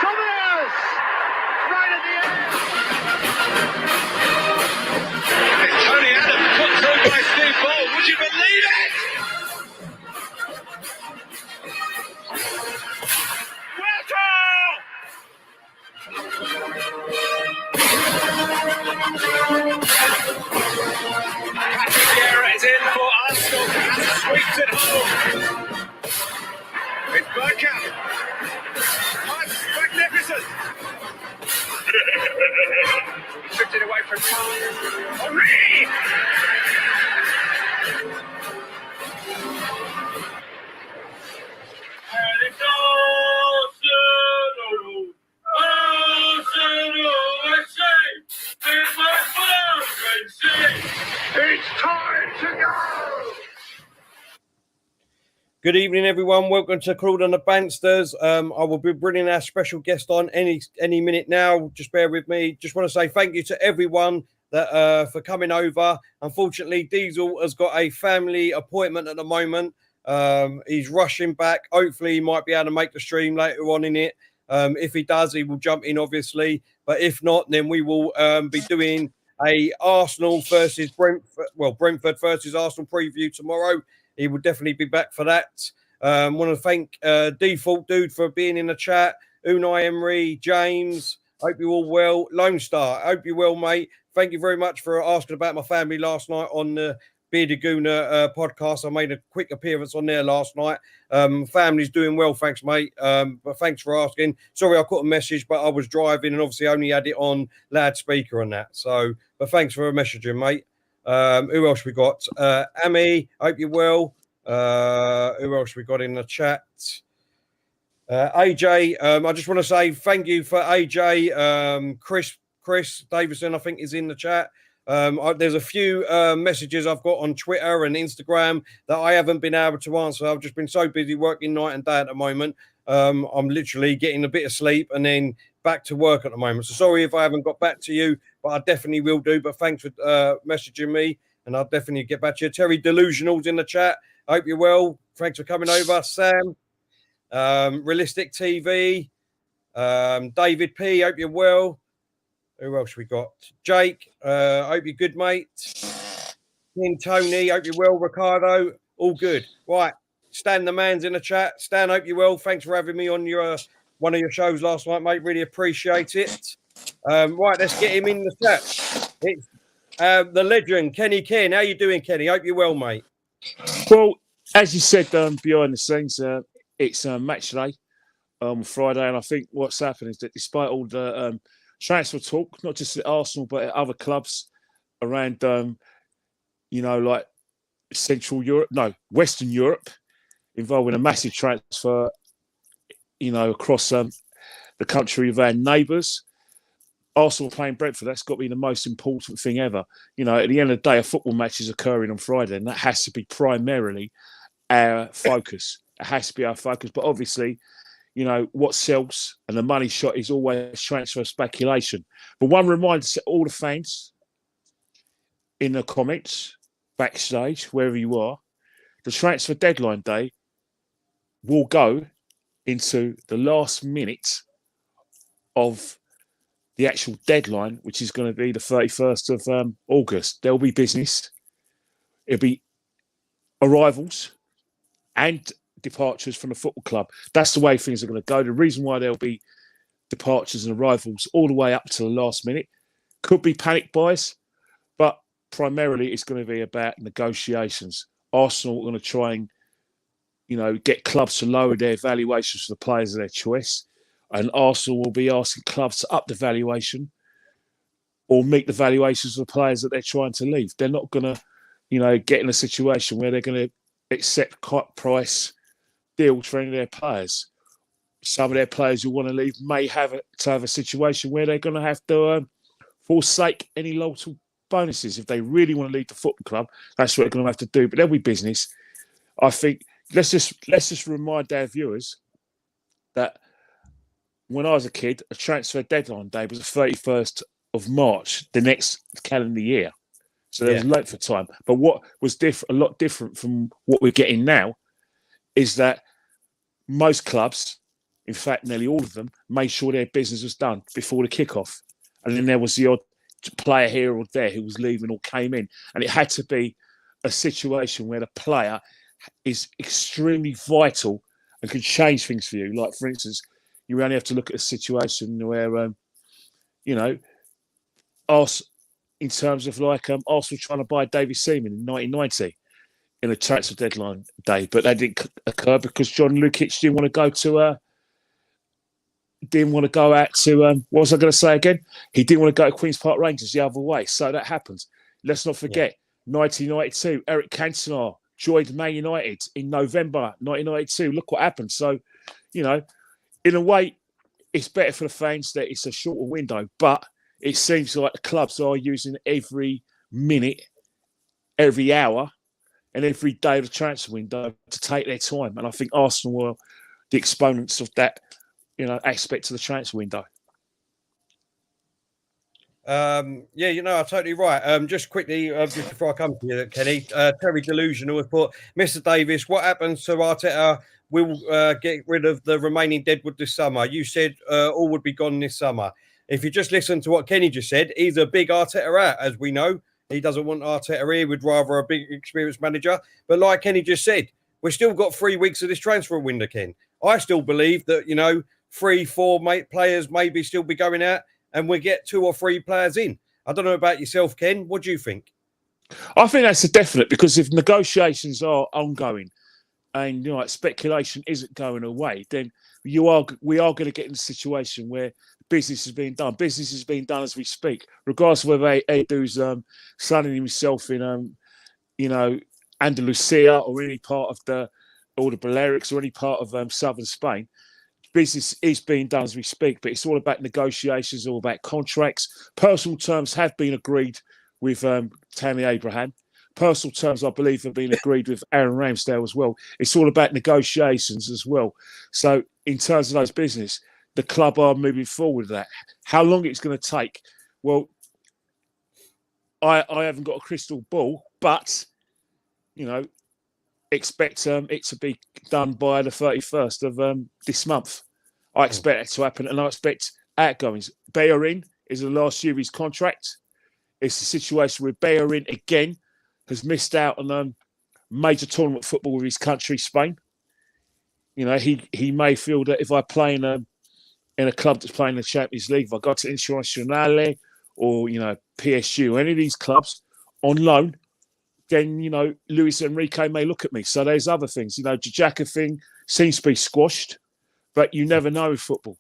Thomas! Right at the end! It's Tony Adams put through by Steve Ball. Would you believe it? Pierre is in for Arsenal and sweeps it home. It's bergkamp. That's magnificent. He tripped it away from Claude. Henry! And it's It's time to go! Good evening, everyone. Welcome to Claude on the BANSTAS. I will be bringing our special guest on any minute now. Just bear with me. Just want to say thank you to everyone that for coming over. Unfortunately, Diesel has got a family appointment at the moment. He's rushing back. Hopefully, he might be able to make the stream later on in it. If he does, he will jump in, obviously. But if not, then we will be doing a Arsenal versus Brentford, Brentford versus Arsenal preview tomorrow. He will definitely be back for that. Want to thank Default Dude for being in the chat. Unai Emery, James, hope you're all well. Lone Star, hope you're well, mate. Thank you very much for asking about my family last night on the Bearded Gooner podcast. I made a quick appearance on there last night. Family's doing well, thanks, mate. But thanks for asking. Sorry, I caught a message, but I was driving and obviously only had it on loudspeaker and that. So, but thanks for messaging, mate. Who else we got? Amy, hope you're well. Who else we got in the chat? AJ, I just want to say thank you for AJ. Chris Davison, I think, is in the chat. There's a few messages I've got on Twitter and Instagram that I haven't been able to answer. I've just been so busy working night and day at the moment. I'm literally getting a bit of sleep and then back to work at the moment. So sorry if I haven't got back to you, but I definitely will do. But thanks for messaging me, and I'll definitely get back to you. Terry Delusional's in the chat. I hope you're well. Thanks for coming over. Sam, Realistic TV, David P, hope you're well. Who else we got? Jake, hope you're good, mate. King Tony, hope you're well. Ricardo, all good. Right, Stan the man's in the chat. Stan, hope you're well. Thanks for having me on your one of your shows last night, mate. Really appreciate it. Right, let's get him in the chat. It's the legend, Kenny Ken. How you doing, Kenny? Hope you're well, mate. Well, as you said behind the scenes, it's match day on Friday, and I think what's happened is that despite all the transfer talk, not just at Arsenal but at other clubs around, like Western Europe, involving a massive transfer, across the country of our neighbours. Arsenal playing Brentford, that's got to be the most important thing ever. At the end of the day, a football match is occurring on Friday, and that has to be primarily our focus. It has to be our focus. But obviously, what sells and the money shot is always transfer speculation. But one reminder to all the fans in the comments, backstage, wherever you are, the transfer deadline day will go into the last minute of the actual deadline, which is going to be the 31st of August. There'll be business. It'll be arrivals and departures from the football club. That's the way things are going to go. The reason why there'll be departures and arrivals all the way up to the last minute could be panic buys, but primarily it's going to be about negotiations. Arsenal are going to try and, get clubs to lower their valuations for the players of their choice, and Arsenal will be asking clubs to up the valuation or meet the valuations of the players that they're trying to leave. They're not going to, get in a situation where they're going to accept cut price deals for any of their players. Some of their players who want to leave may have a situation where they're going to have to forsake any local bonuses. If they really want to leave the football club, that's what they're going to have to do. But there'll be business. I think let's just remind our viewers that when I was a kid, a transfer deadline day was the 31st of March, the next calendar year. So there was length of time. But what was a lot different from what we're getting now is that most clubs in fact, nearly all of them, made sure their business was done before the kickoff. And then there was the odd player here or there who was leaving or came in. And it had to be a situation where the player is extremely vital and can change things for you. Like, for instance, you only have to look at a situation where, in terms of like Arsenal trying to buy David Seaman in 1990 in a transfer deadline day, but that didn't occur because John Lukic didn't want to go out to what was I going to say again? He didn't want to go to Queen's Park Rangers the other way. So that happens. Let's not forget, 1992, Eric Cantona joined Man United in November 1992. Look what happened. So, in a way, it's better for the fans that it's a shorter window, but it seems like the clubs are using every minute, every hour, and every day of the transfer window to take their time. And I think Arsenal were the exponents of that, aspect of the transfer window. You're totally right. Just quickly, just before I come to you, Kenny, Terry Delusional has put, Mr. Davis, what happens to Arteta? Will get rid of the remaining deadwood this summer? You said all would be gone this summer. If you just listen to what Kenny just said, he's a big Arteta out, as we know. He doesn't want Arteta here. We'd rather a big experienced manager. But like Kenny just said, we've still got 3 weeks of this transfer window, Ken. I still believe that, 3-4 players maybe still be going out and we get 2 or 3 players in. I don't know about yourself, Ken. What do you think? I think that's a definite, because if negotiations are ongoing and speculation isn't going away, then we are going to get in a situation where business is being done. Business is being done as we speak, regardless of whether Edu's sunning himself in Andalusia or any part of the Balearics or any part of southern Spain. Business is being done as we speak, but it's all about negotiations, all about contracts. Personal terms have been agreed with Tammy Abraham. Personal terms, I believe, have been agreed with Aaron Ramsdale as well. It's all about negotiations as well. So in terms of those business, the club are moving forward with that. How long it's going to take? Well, I haven't got a crystal ball, but, expect it to be done by the 31st of this month. I expect it to happen, and I expect outgoings. Bellerin is the last year of his contract. It's a situation where Bellerin, again, has missed out on major tournament football with his country, Spain. He may feel that if I play in a club that's playing the Champions League, if I go to Internazionale or, PSG or any of these clubs on loan, then, Luis Enrique may look at me. So there's other things. The Jaka thing seems to be squashed, but you never know with football.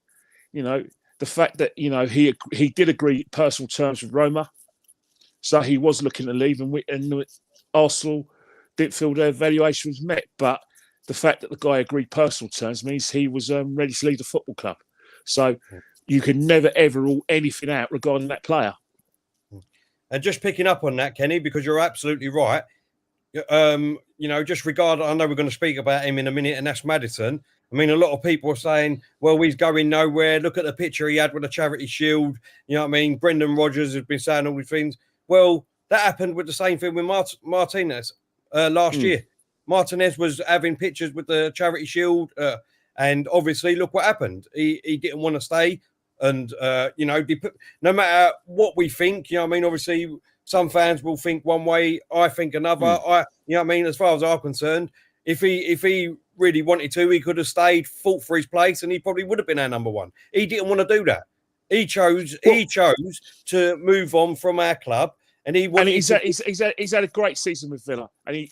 The fact that, he did agree personal terms with Roma. So he was looking to leave, and Arsenal didn't feel their valuation was met. But the fact that the guy agreed personal terms means he was ready to leave the football club. So you can never, ever rule anything out regarding that player. And just picking up on that, Kenny, because you're absolutely right. Just regard, I know we're going to speak about him in a minute, and that's Maddison. I mean, a lot of people are saying, well, he's going nowhere. Look at the picture he had with the Charity Shield. You know what I mean? Brendan Rodgers has been saying all these things. Well, that happened with the same thing with Martinez last year. Martinez was having pictures with the Charity Shield, and obviously, look what happened. He didn't want to stay. And, no matter what we think, obviously some fans will think one way, I think another. As far as I'm concerned, if he really wanted to, he could have stayed, fought for his place, and he probably would have been our number one. He didn't want to do that. He chose to move on from our club. And he's had a great season with Villa, and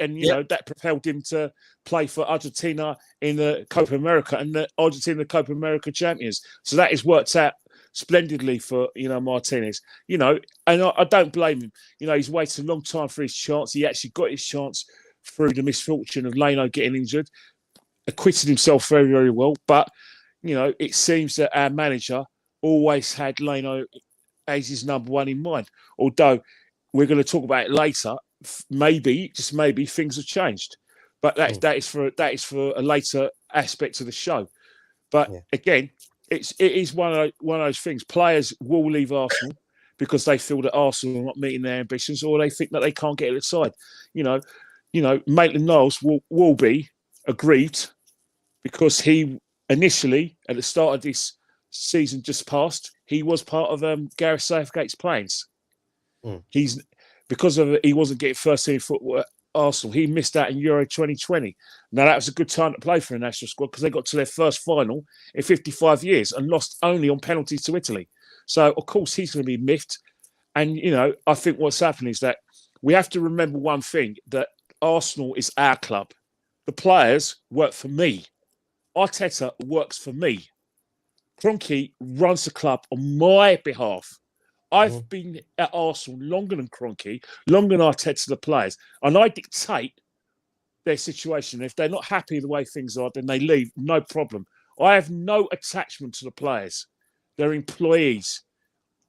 that propelled him to play for Argentina in the Copa America, and the Argentina Copa America champions. So that has worked out splendidly for Martinez. And I don't blame him. He's waited a long time for his chance. He actually got his chance through the misfortune of Leno getting injured, acquitted himself very, very well. But it seems that our manager always had Leno as his number one in mind, although. We're going to talk about it later. Maybe, just maybe, things have changed, but that is for a later aspect of the show. But again, it is one of those things. Players will leave Arsenal because they feel that Arsenal are not meeting their ambitions, or they think that they can't get it aside. Maitland-Niles will be aggrieved because he initially, at the start of this season just past, he was part of Gareth Southgate's plans. He's because of he wasn't getting first team football at Arsenal. He missed out in Euro 2020. Now that was a good time to play for the national squad because they got to their first final in 55 years and lost only on penalties to Italy. So of course he's going to be miffed. And you know, I think what's happening is that we have to remember one thing: that Arsenal is our club. The players work for me. Arteta works for me. Kroenke runs the club on my behalf. I've been at Arsenal longer than Kroenke, longer than Arteta, the players, and I dictate their situation. If they're not happy the way things are, then they leave, no problem. I have no attachment to the players. They're employees.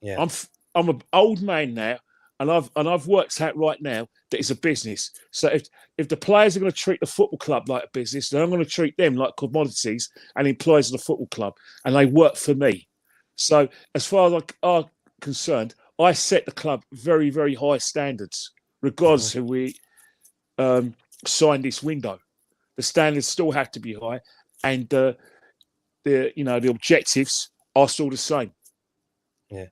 Yeah. I'm an old man now, and I've worked out right now that it's a business. So if the players are going to treat the football club like a business, then I'm going to treat them like commodities and employees of the football club, and they work for me. So as far as I'm concerned, I set the club very, very high standards, regardless of who we sign this window. The standards still have to be high, and the objectives are still the same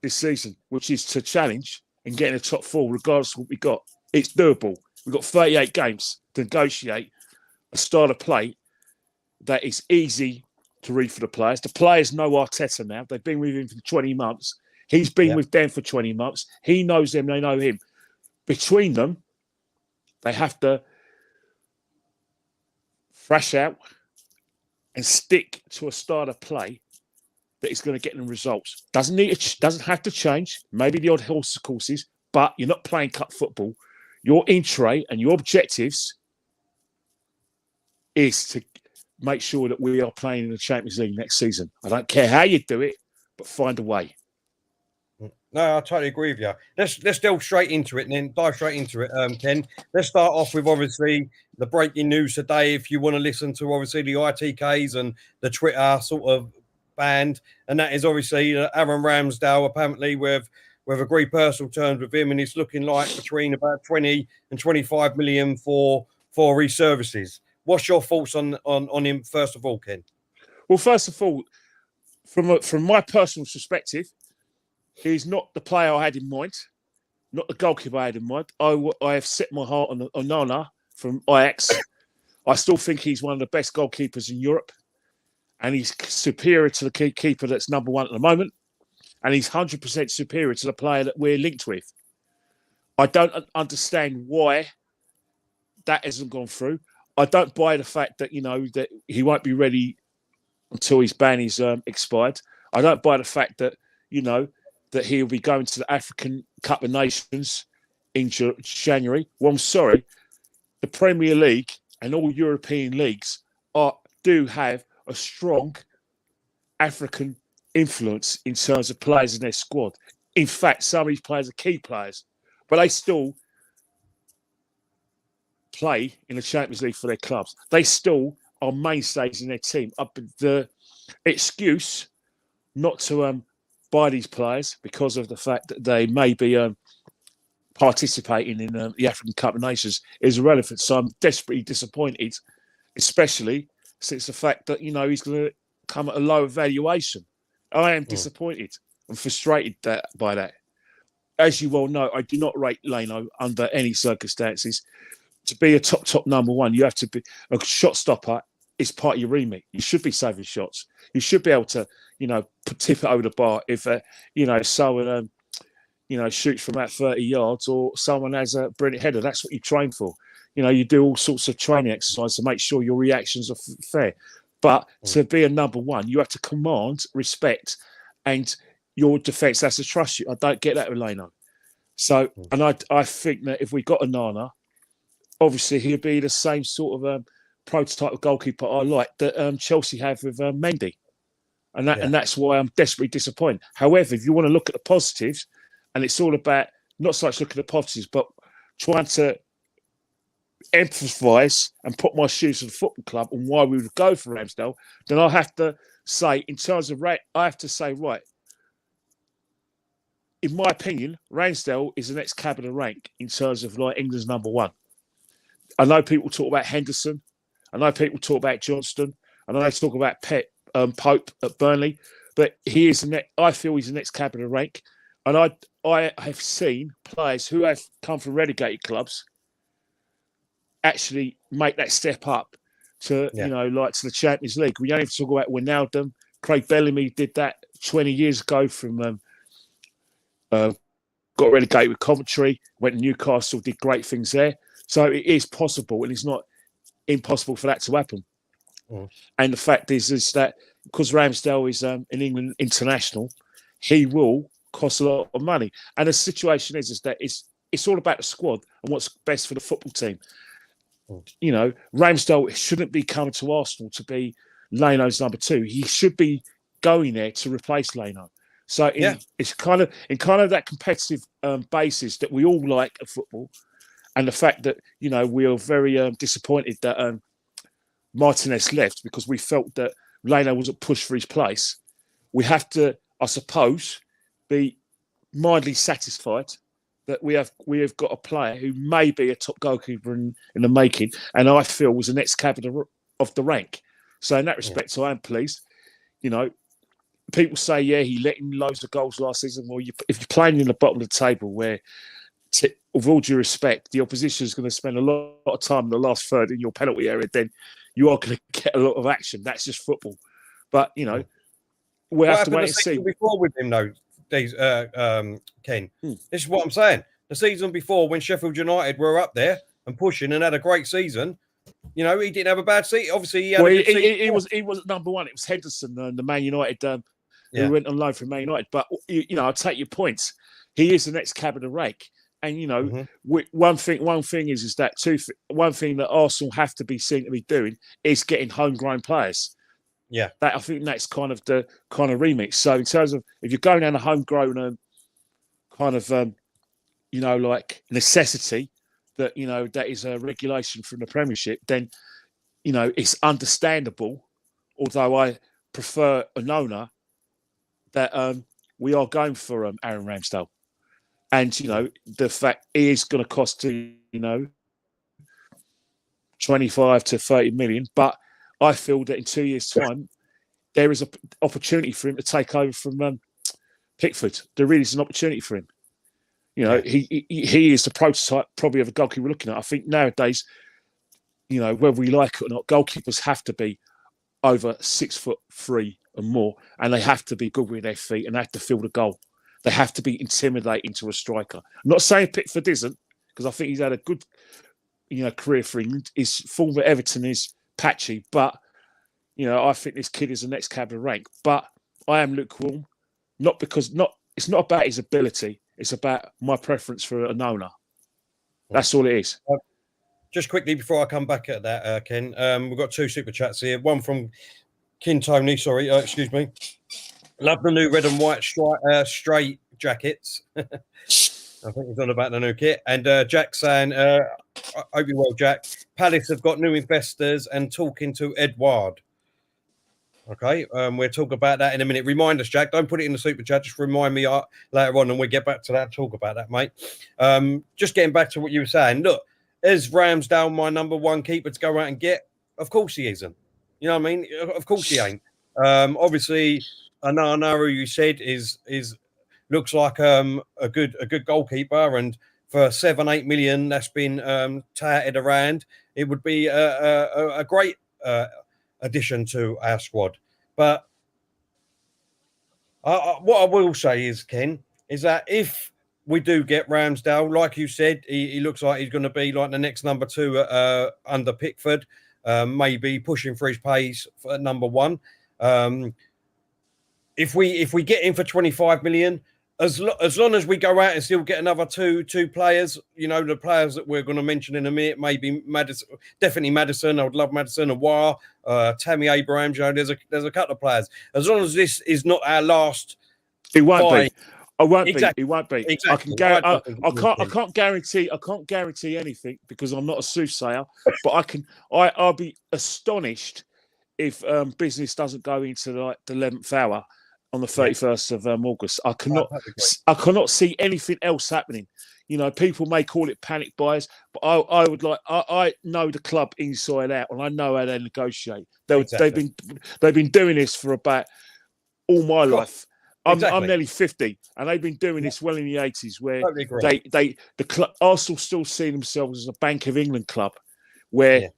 this season, which is to challenge and get in the top four, regardless of what we got. It's doable. We've got 38 games to negotiate a style of play that is easy to read for the players. The players know Arteta now. They've been with him for 20 months. He's been with them for 20 months. He knows them. They know him. Between them, they have to thrash out and stick to a style of play that is going to get them results. Doesn't have to change. Maybe the odd horse courses, but you're not playing cup football. Your entree and your objectives is to make sure that we are playing in the Champions League next season. I don't care how you do it, but find a way. No, I totally agree with you. Let's delve straight into it and then dive straight into it, Ken. Let's start off with obviously the breaking news today. If you want to listen to obviously the ITKs and the Twitter sort of band, and that is obviously Aaron Ramsdale. Apparently, we've agreed personal terms with him, and it's looking like between about 20 and 25 million for his services. What's your thoughts on him, first of all, Ken? Well, first of all, from my personal perspective, he's not the player I had in mind, not the goalkeeper I had in mind. I have set my heart on Onana from Ajax. I still think he's one of the best goalkeepers in Europe, and he's superior to the keeper that's number one at the moment, and he's 100% superior to the player that we're linked with. I don't understand why that hasn't gone through. I don't buy the fact that, that he won't be ready until his ban is expired. I don't buy the fact that, that he'll be going to the African Cup of Nations in January. Well, I'm sorry. The Premier League and all European leagues do have a strong African influence in terms of players in their squad. In fact, some of these players are key players, but they still play in the Champions League for their clubs. They still are mainstays in their team. The excuse not to buy these players because of the fact that they may be participating in the African Cup of Nations is irrelevant. So I'm desperately disappointed, especially since the fact that, he's going to come at a lower valuation. I am disappointed and frustrated by that. As you well know, I do not rate Leno under any circumstances. To be a top number one, you have to be a shot stopper. Is part of your remit. You should be saving shots. You should be able to, tip it over the bar if, someone, shoots from about 30 yards or someone has a brilliant header. That's what you train for. You do all sorts of training exercise to make sure your reactions are fair. But to be a number one, you have to command respect, and your defence has to trust you. I don't get that with Leno. So, and I think that if we got Onana, obviously he'll be the same sort of prototype of goalkeeper I like that Chelsea have with Mendy. And that's why I'm desperately disappointed. However, if you want to look at the positives, and it's all about not so much looking at the positives, but trying to emphasise and put my shoes to the football club on why we would go for Ramsdale, then I have to say, in terms of rate, right, in my opinion, Ramsdale is the next cab of the rank in terms of England's number one. I know people talk about Henderson. I know people talk about Johnston. I know they talk about Pope at Burnley, but he is I feel he's the next captain of rank, and I have seen players who have come from relegated clubs actually make that step up to like to the Champions League. We don't even talk about Wijnaldum. Craig Bellamy did that 20 years ago from got relegated with Coventry, went to Newcastle, did great things there. So it is possible, and it's not impossible for that to happen. And the fact is that because Ramsdale is an England international, he will cost a lot of money. And the situation is that it's all about the squad and what's best for the football team. You know, Ramsdale shouldn't be coming to Arsenal to be Leno's number 2. He should be going there to replace Leno. So it's kind of that competitive basis that we all like at football, and the fact that we are very disappointed that Martinez left because we felt that Leno wasn't pushed for his place. We have to, I suppose, be mildly satisfied that we have got a player who may be a top goalkeeper in the making, and I feel was the next captain of the rank. So in that respect, I am pleased. People say, he let in loads of goals last season. Well, if you're playing in the bottom of the table where, with all due respect, the opposition is going to spend a lot of time in the last third in your penalty area, then you are going to get a lot of action. That's just football. But, we'll have to wait and see. Before with him, though, Ken, this is what I'm saying. The season before, when Sheffield United were up there and pushing and had a great season, he didn't have a bad season. Obviously, he had a good season. He was number one. It was Henderson, the Man United who went on loan from Man United. But I'll take your points. He is the next captain of rank. And one thing is that one thing that Arsenal have to be seen to be doing is getting homegrown players. Yeah, I think that's kind of the remix. So in terms of if you're going down a homegrown like necessity, that that is a regulation from the Premiership, then it's understandable. Although I prefer an owner that we are going for Aaron Ramsdale, and the fact he is going to cost 25 to 30 million, but I feel that in 2 years' time there is an opportunity for him to take over from Pickford. There really is an opportunity for him. He is the prototype probably of a goalkeeper we're looking at. I think nowadays, whether we like it or not, goalkeepers have to be over 6'3" and more, and they have to be good with their feet and they have to field a goal. They have to be intimidating to a striker. I'm not saying Pickford isn't, because I think he's had a good, career for England. His form at Everton is patchy, but I think this kid is the next captain of rank. But I am lukewarm, it's not about his ability. It's about my preference for an owner. That's all it is. Just quickly before I come back at that, Ken, we've got 2 super chats here. One from Kin Tony. Sorry, excuse me. Love the new red and white straight jackets. I think he's on about the new kit. And Jack saying, I hope you're well, Jack. Palace have got new investors and talking to Edouard. Okay, we'll talk about that in a minute. Remind us, Jack. Don't put it in the super chat. Just remind me later on, and we'll get back to that. Talk about that, mate. Just getting back to what you were saying. Look, is Ramsdale my number 1 keeper to go out and get? Of course he isn't. You know what I mean? Of course he ain't. Obviously, I know who you said is looks like a good goalkeeper, and for 7-8 million that's been touted around, it would be a great addition to our squad. But what I will say is, Ken, is that if we do get Ramsdale, like you said, he looks like he's going to be like the next number 2 under Pickford, maybe pushing for his pace for number 1. If we get him for 25 million, as long as we go out and still get another two players, the players that we're going to mention in a minute, maybe Maddison, definitely Maddison. I would love Maddison, aouar, Tammy Abraham. There's a couple of players. As long as this is not our last, it won't be. I won't Exactly. be. It won't be. Exactly. I can't guarantee anything because I'm not a soothsayer. But I'll be astonished if business doesn't go into like the 11th hour on the 31st of August. I agree. cannot see anything else happening. People may call it panic buyers, but I know the club inside out, and I know how they negotiate. They've been doing this for about all my life. I'm nearly 50, and they've been doing this well in the 80s, where Arsenal still see themselves as a Bank of England club, where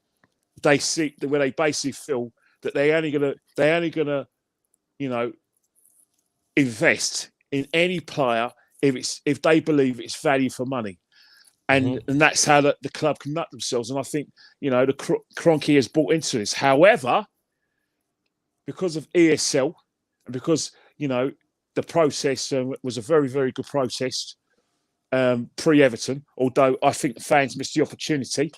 they basically feel that they're only gonna invest in any player if they believe it's value for money, and that's how the club conduct themselves. And I think the Kroenke has bought into this. However, because of ESL and because the process was a very, very good process pre-Everton, although I think the fans missed the opportunity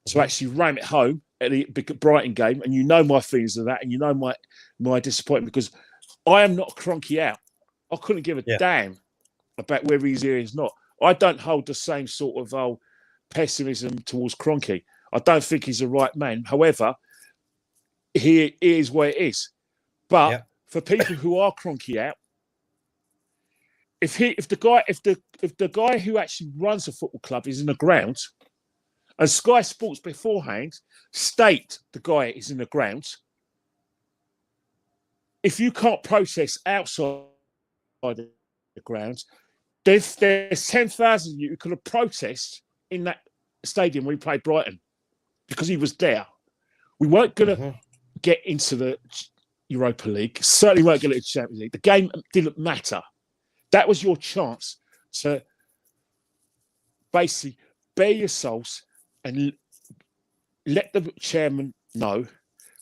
to actually ram it home at the Brighton game. And my feelings of that, and my disappointment, because I am not Kroenke out. I couldn't give a damn about whether he's here or he's not. I don't hold the same sort of pessimism towards Kroenke. I don't think he's the right man. However, he is where it is. But for people who are Kroenke out, if the guy who actually runs a football club is in the ground, and Sky Sports beforehand state the guy is in the ground, if you can't protest outside the ground, there's 10,000 of you who could have protested in that stadium when we played Brighton, because he was there. We weren't going to get into the Europa League. Certainly weren't going to get into the Champions League. The game didn't matter. That was your chance to basically bare your souls and let the chairman know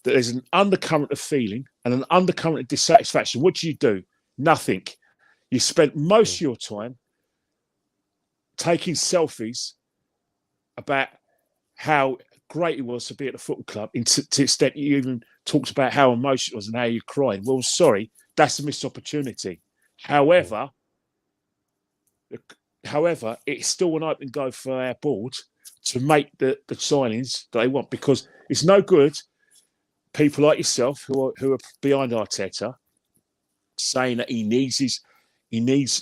that there's an undercurrent of feeling and an undercurrent of dissatisfaction. What do? Nothing. You spent most of your time taking selfies about how great it was to be at the football club, to the extent you even talked about how emotional it was and how you cried. Well, sorry, that's a missed opportunity. However, it's still an open go for our board to make the signings that they want, because it's no good people like yourself who are behind Arteta saying that he needs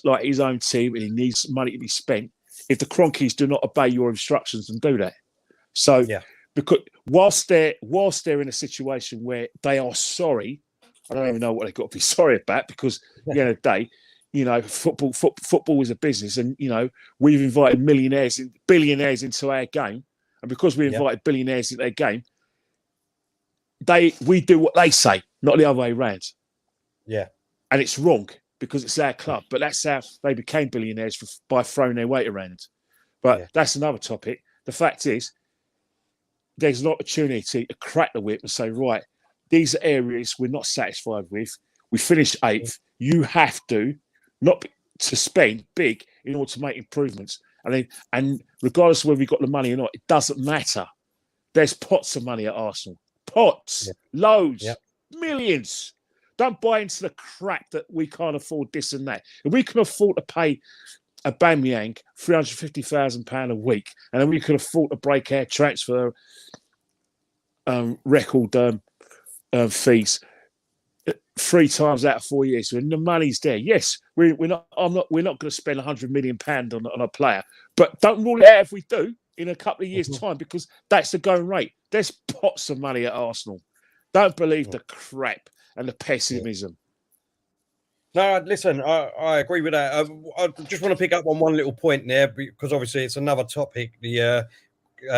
like his own team and he needs money to be spent if the Kroenkes do not obey your instructions and do that. So because whilst they're in a situation where they are sorry, I don't even know what they've got to be sorry about, because at the end of the day, football is a business, and we've invited billionaires into our game, and because we invited billionaires into their game, we do what they say, not the other way around. Yeah, and it's wrong because it's our club, but that's how they became billionaires, by throwing their weight around. But that's another topic. The fact is, there's an opportunity to crack the whip and say, right, these are areas we're not satisfied with. We finished 8th. You have to not to spend big in order to make improvements. And regardless of whether we got the money or not, it doesn't matter. There's pots of money at Arsenal. Pots, loads, millions. Don't buy into the crap that we can't afford this and that. If we can afford to pay aubameyang £350,000 a week, and then we can afford to break our transfer record fees 3 times out of 4 years, when the money's there. Yes, we're not going to spend £100 million on a player, but don't rule it out if we do in a couple of years' time, because that's the going rate. There's pots of money at Arsenal. Don't believe the crap and the pessimism. No, listen, I agree with that. I just want to pick up on one little point there, because obviously it's another topic, the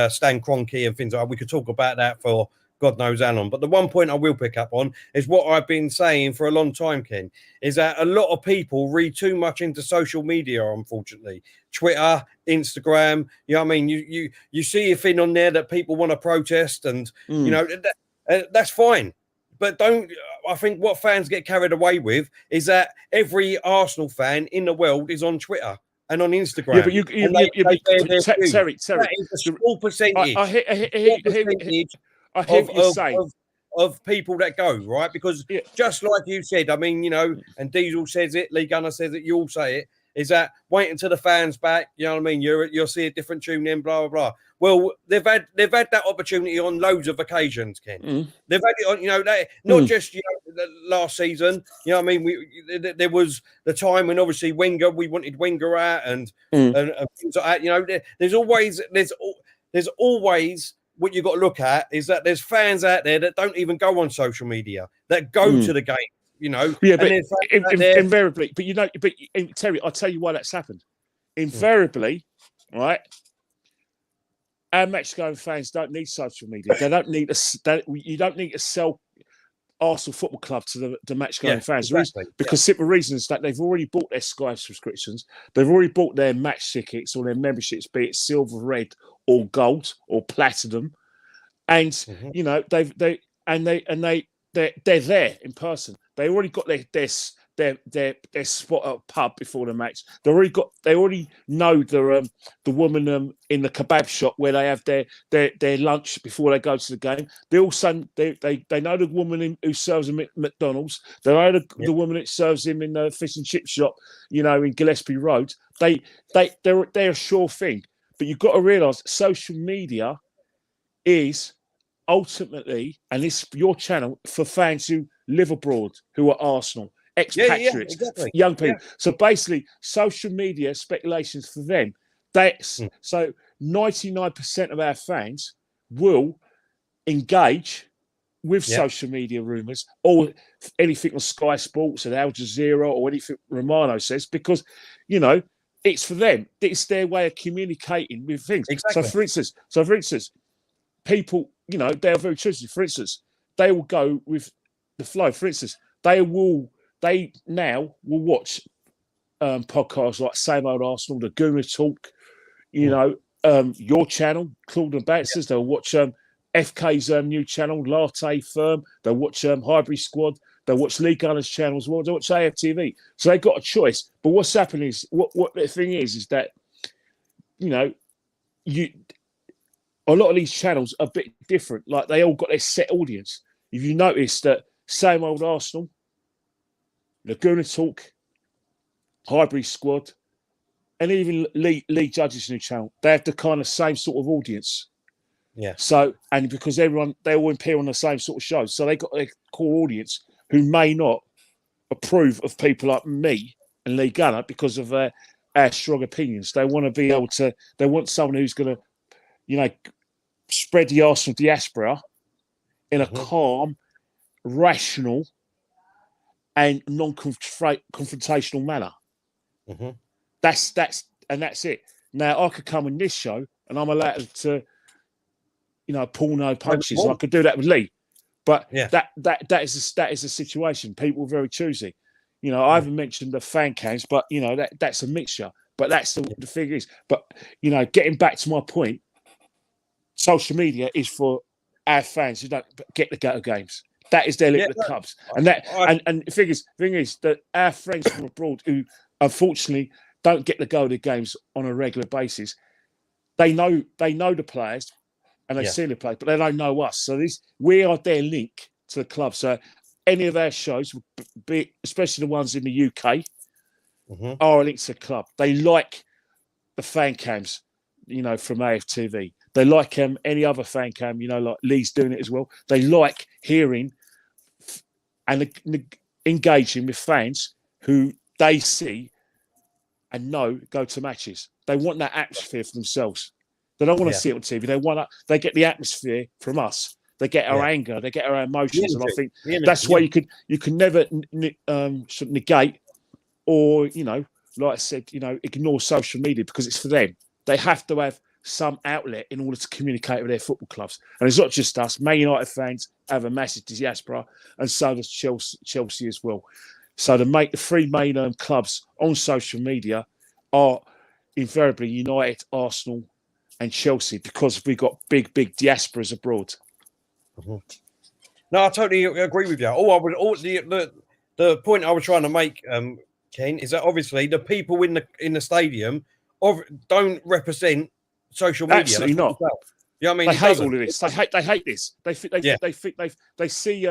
Stan Kroenke and things like that. We could talk about that for God knows how long. But the one point I will pick up on is what I've been saying for a long time, Ken, is that a lot of people read too much into social media, unfortunately. Twitter, Instagram, you know what I mean? You see a thing on there that people want to protest, and, that's fine. But I think what fans get carried away with is that every Arsenal fan in the world is on Twitter and on Instagram. Terry, that is a small percentage. I hear what you're saying. Of people that go, right? Because just like you said, I mean, and Diesel says it, Lee Gunner says it, you all say it, is that wait until the fans back, you know what I mean? You'll see a different tune then, blah, blah, blah. Well, they've had that opportunity on loads of occasions, Ken. They've had it on, not just last season. You know what I mean? There was the time when obviously we wanted Wenger out and things like that. You know, there's always what you've got to look at is that there's fans out there that don't even go on social media, that go to the game, you know. Yeah, but invariably, but you know, Terry, I'll tell you why that's happened. Invariably, right? Our match-going fans don't need social media. They don't need you don't need to sell Arsenal Football Club to the match-going fans. Exactly. Because simple reasons that they've already bought their Sky subscriptions, they've already bought their match tickets or their memberships, be it silver, red, or gold, or platinum, and you know they're there in person. They already got their spot at a pub before the match. They already know the woman in the kebab shop where they have their lunch before they go to the game. They also they know the woman who serves them at McDonald's. They know the woman that serves him in the fish and chip shop, you know, in Gillespie Road. They're a sure thing. But you've got to realise social media is ultimately, and it's your channel for fans who live abroad, who are Arsenal, expatriates, exactly. young people. Yeah. So basically, social media speculations for them. So 99% of our fans will engage with social media rumours or anything on Sky Sports and Al Jazeera or anything Romano says, because, you know, it's for them. It's their way of communicating with things. Exactly. So for instance, people, you know, they are very choosy. For instance, they will go with the flow. For instance, they now will watch podcasts like Same Old Arsenal, the Gooner Talk, you know, your channel, Claude and BANSTAS. They'll watch FK's new channel, Latte Firm. They'll watch Highbury Squad. They'll watch Lee Gunner's channel as well. They'll watch AFTV. So they've got a choice. But what's happening is, what the thing is that, you know, a lot of these channels are a bit different. Like, they all got their set audience. If you notice that Same Old Arsenal, Laguna Talk, Highbury Squad, and even Lee Judge's new channel, they have the kind of same sort of audience. Yeah. So, and because they all appear on the same sort of shows, so they got their core audience who may not approve of people like me and Lee Gunner because of our strong opinions. They want to be able to. They want someone who's going to, you know, spread the Arsenal diaspora in a calm, rational, and non-confrontational manner. That's it. Now I could come on this show and I'm allowed to, you know, pull no punches. I could do that with Lee, but that is a situation. People are very choosy. You know, I haven't mentioned the fan cams, but you know that's a mixture. But that's the thing is. But you know, getting back to my point, social media is for our fans who don't get to go to games. That is their little clubs, and the thing is that our friends from abroad who unfortunately don't get to go to the games on a regular basis, they know the players and they see the players, but they don't know us. So we are their link to the club. So any of our shows, especially the ones in the UK, are a link to the club. They like the fan cams, you know, from AFTV. They like any other fan cam, you know, like Lee's doing it as well. They like hearing and engaging with fans who they see and know go to matches. They want that atmosphere for themselves. They don't want to see it on TV. They get the atmosphere from us. They get our anger. They get our emotions. And I think that's why you can never negate or, you know, like I said, you know, ignore social media because it's for them. They have to have some outlet in order to communicate with their football clubs. And it's not just us. Man United fans have a massive diaspora, and so does Chelsea as well. So the three main clubs on social media are invariably United, Arsenal, and Chelsea because we've got big diasporas abroad. No, I totally agree with you. The point I was trying to make, Ken, is that obviously the people in the stadium don't represent social media. Absolutely not. You know what I mean? They hate all of this. They hate this. They think they see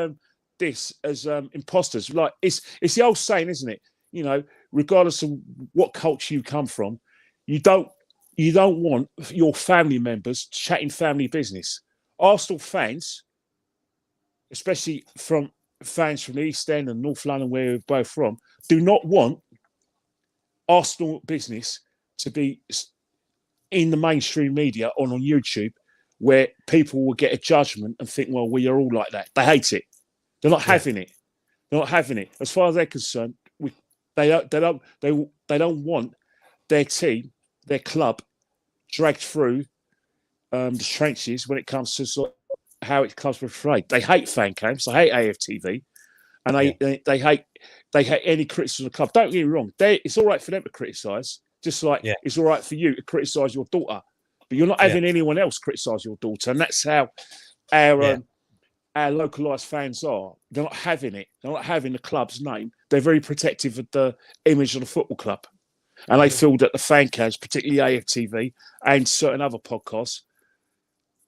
this as imposters. Like it's the old saying, isn't it? You know, regardless of what culture you come from, you don't want your family members chatting family business. Arsenal fans, especially from fans from the East End and North London, where we're both from, do not want Arsenal business to be in the mainstream media or on YouTube, where people will get a judgment and think, well, we are all like that. They hate it. They're not having it. They're not having it. As far as they're concerned, they don't want their team, their club, dragged through the trenches when it comes to sort of how it comes portrayed. They hate fan camps. They hate AFTV, and they hate any criticism of the club. Don't get me wrong. It's all right for them to criticise, just like it's all right for you to criticise your daughter. But you're not having anyone else criticise your daughter, and that's how our localised fans are. They're not having it. They're not having the club's name. They're very protective of the image of the football club, and they feel that the fan cams, particularly AFTV and certain other podcasts,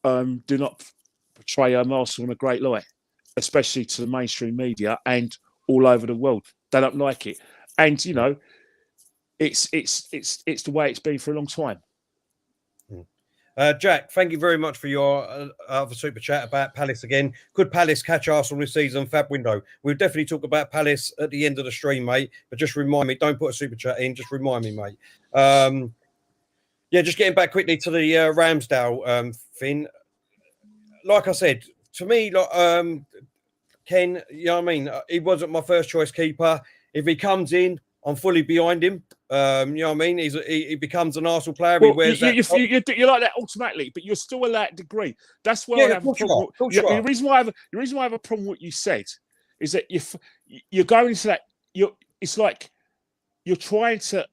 do not portray Arsenal in a great light, especially to the mainstream media and all over the world. They don't like it, and you know, it's the way it's been for a long time. Jack, thank you very much for your other super chat about Palace again. Could Palace catch Arsenal this season? Fab window. We'll definitely talk about Palace at the end of the stream, mate. But just remind me, don't put a super chat in. Just remind me, mate. Just getting back quickly to the Ramsdale thing. Like I said, to me, Ken, you know what I mean? He wasn't my first choice keeper. If he comes in, I'm fully behind him. You know what I mean? He becomes an Arsenal player. Well, he wears you're like that automatically, but you're still allowed to degree. That's why I have a problem. The reason why I have a problem with what you said is that you're going into that. It's like you're trying to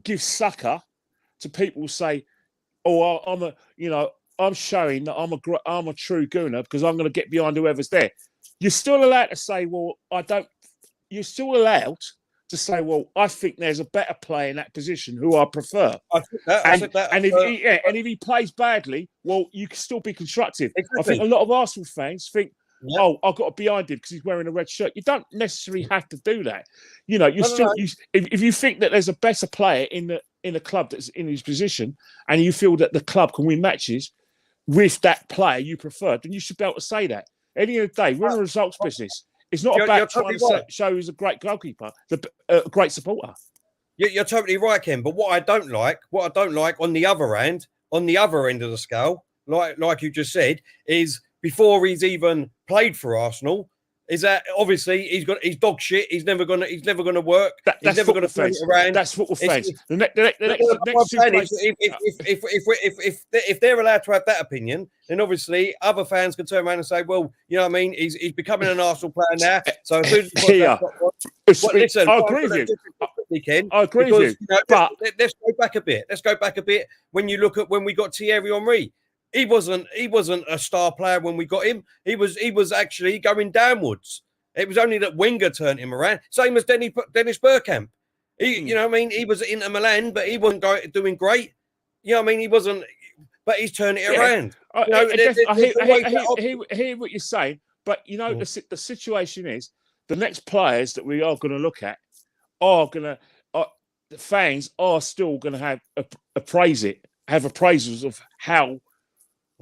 give succor to people who say, "Oh, I'm showing that I'm a true Gooner because I'm going to get behind whoever's there." You're still allowed to say, "Well, I don't." You're still allowed to say, well, I think there's a better player in that position who I prefer. If he plays badly, well, you can still be constructive. Exactly. I think a lot of Arsenal fans think, I've got to be behind him because he's wearing a red shirt. You don't necessarily have to do that. You know, if you think that there's a better player in the club that's in his position, and you feel that the club can win matches with that player you prefer, then you should be able to say that. At the end of the day, we're in a results business. It's not about trying to show who's a great goalkeeper, a great supporter. You're totally right, Ken. But what I don't like on the other end of the scale, like you just said, is before he's even played for Arsenal, is that obviously he's dog shit. He's never gonna work. He's never gonna turn it around. That's football fans. If they're allowed to have that opinion, then obviously other fans can turn around and say, well, you know what I mean? He's becoming an Arsenal player now. So as soon as listen, I agree with you. Ken, I agree with you. But let's go back a bit. When you look at when we got Thierry Henry. He wasn't a star player when we got him. He was actually going downwards. It was only that Wenger turned him around. Same as Dennis Bergkamp. You know what I mean? He was in Milan, but he wasn't doing great. You know what I mean? He wasn't, but he's turned it around. I hear what you're saying, but you know the situation is the next players that we are going to look at the fans are still going to have appraisals of how.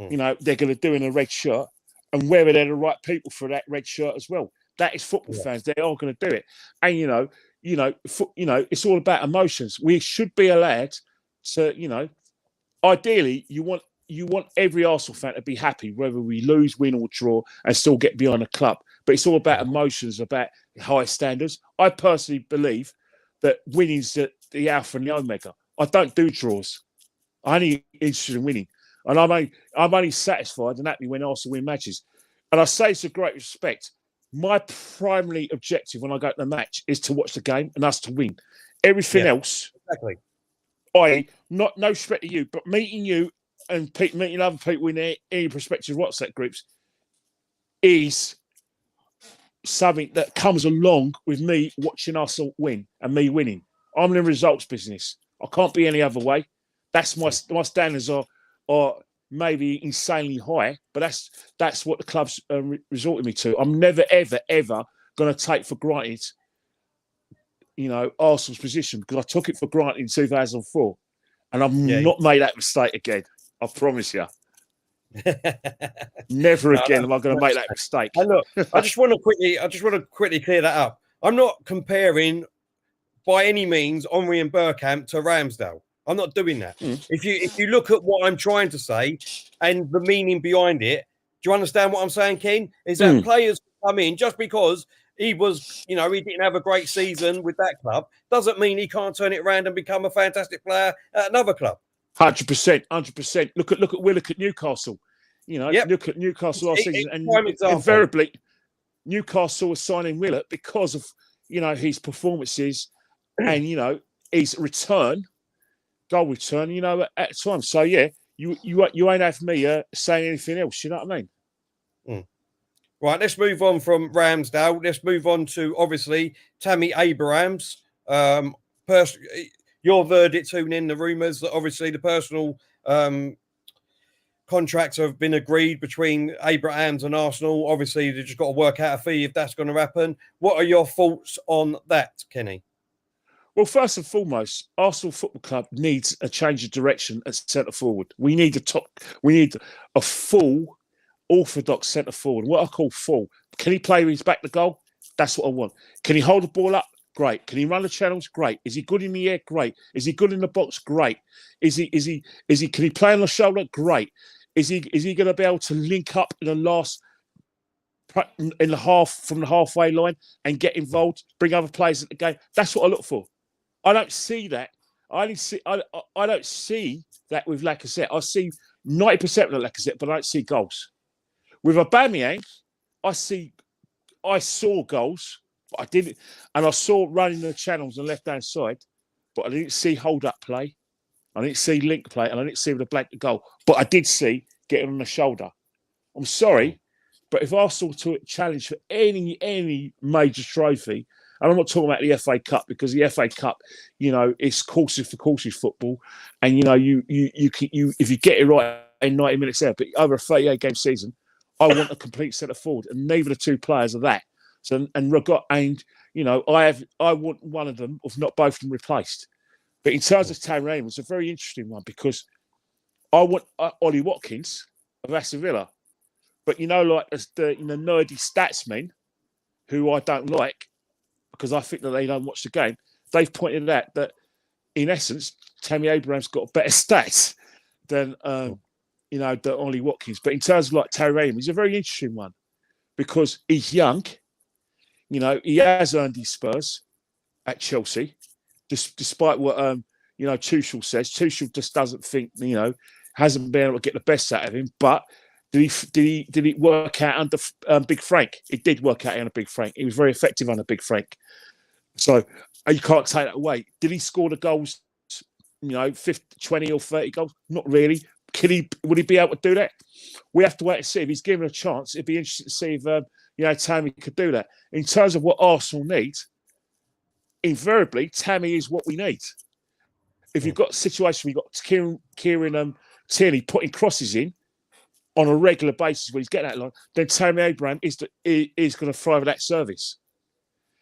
You know, they're going to do in a red shirt and whether they're the right people for that red shirt as well. That is football fans. They are going to do it. And, it's all about emotions. We should be allowed to, ideally, you want every Arsenal fan to be happy, whether we lose, win or draw and still get behind the club. But it's all about emotions, about high standards. I personally believe that winning's the alpha and the omega. I don't do draws. I'm only interested in winning. And I'm only satisfied and happy when Arsenal win matches. And I say this with great respect. My primary objective when I go to the match is to watch the game and us to win. Everything else, no respect to you, but meeting you and meeting other people in any prospective WhatsApp groups is something that comes along with me watching Arsenal win and me winning. I'm in the results business. I can't be any other way. That's my standards are maybe insanely high, but that's what the club's resorted me to. I'm never, ever, ever going to take for granted, Arsenal's position because I took it for granted in 2004, and I've not made that mistake again. I promise you. Never No, again am I going to make that mistake. and look, I just want to quickly clear that up. I'm not comparing by any means Henry and Bergkamp to Ramsdale. I'm not doing that. If you look at what I'm trying to say and the meaning behind it, do you understand what I'm saying, Ken? Is that players come in just because he was, he didn't have a great season with that club, doesn't mean he can't turn it around and become a fantastic player at another club. 100%. Look at Newcastle. Look at Newcastle last season, and invariably Newcastle was signing Willett because of his performances and his goal return. At times. So yeah, you ain't have me saying anything else. You know what I mean? Right, let's move on from Ramsdale. Let's move on to obviously Tammy Abraham's. Your verdict, tune in the rumours that obviously the personal contracts have been agreed between Abrahams and Arsenal. Obviously, they've just got to work out a fee if that's going to happen. What are your thoughts on that, Kenny? Well, first and foremost, Arsenal Football Club needs a change of direction at centre forward. We need a full orthodox centre forward. What I call full. Can he play with his back to goal? That's what I want. Can he hold the ball up? Great. Can he run the channels? Great. Is he good in the air? Great. Is he good in the box? Great. Can he play on the shoulder? Great. Is he going to be able to link up in the half from the halfway line and get involved, bring other players at the game? That's what I look for. I don't see that. I don't see that with Lacazette. I see 90% of the Lacazette, but I don't see goals. With aubameyang, I saw goals, but I didn't, and I saw running the channels on the left-hand side, but I didn't see hold-up play. I didn't see link play, and I didn't see with a blank goal. But I did see getting on the shoulder. I'm sorry, but if Arsenal took a challenge for any major trophy, and I'm not talking about the FA Cup, because the FA Cup, is courses for courses football, and you if you get it right in 90 minutes there, but over a 38-game season, I want a complete centre forward, and neither the two players are that. So I want one of them, if not both of them, replaced. But in terms of Tammy, it's a very interesting one, because I want Ollie Watkins of Aston Villa, but as the nerdy statsmen who I don't like, because I think that they don't watch the game, they've pointed out that in essence Tammy Abraham's got better stats than than Ollie Watkins. But in terms of Tammy, he's a very interesting one, because he's young. He has earned his Spurs at Chelsea, despite what Tuchel says. Tuchel just doesn't think, hasn't been able to get the best out of him. But did he work out under Big Frank? It did work out under Big Frank. He was very effective under Big Frank. So you can't take that away. Did he score the goals? 50, 20 or 30 goals? Not really. Would he be able to do that? We have to wait and see. If he's given a chance, it'd be interesting to see if Tammy could do that. In terms of what Arsenal needs, invariably, Tammy is what we need. If you've got a situation where you've got Kieran Tierney putting crosses in on a regular basis when he's getting that line, then Tammy Abraham is going to thrive at that service.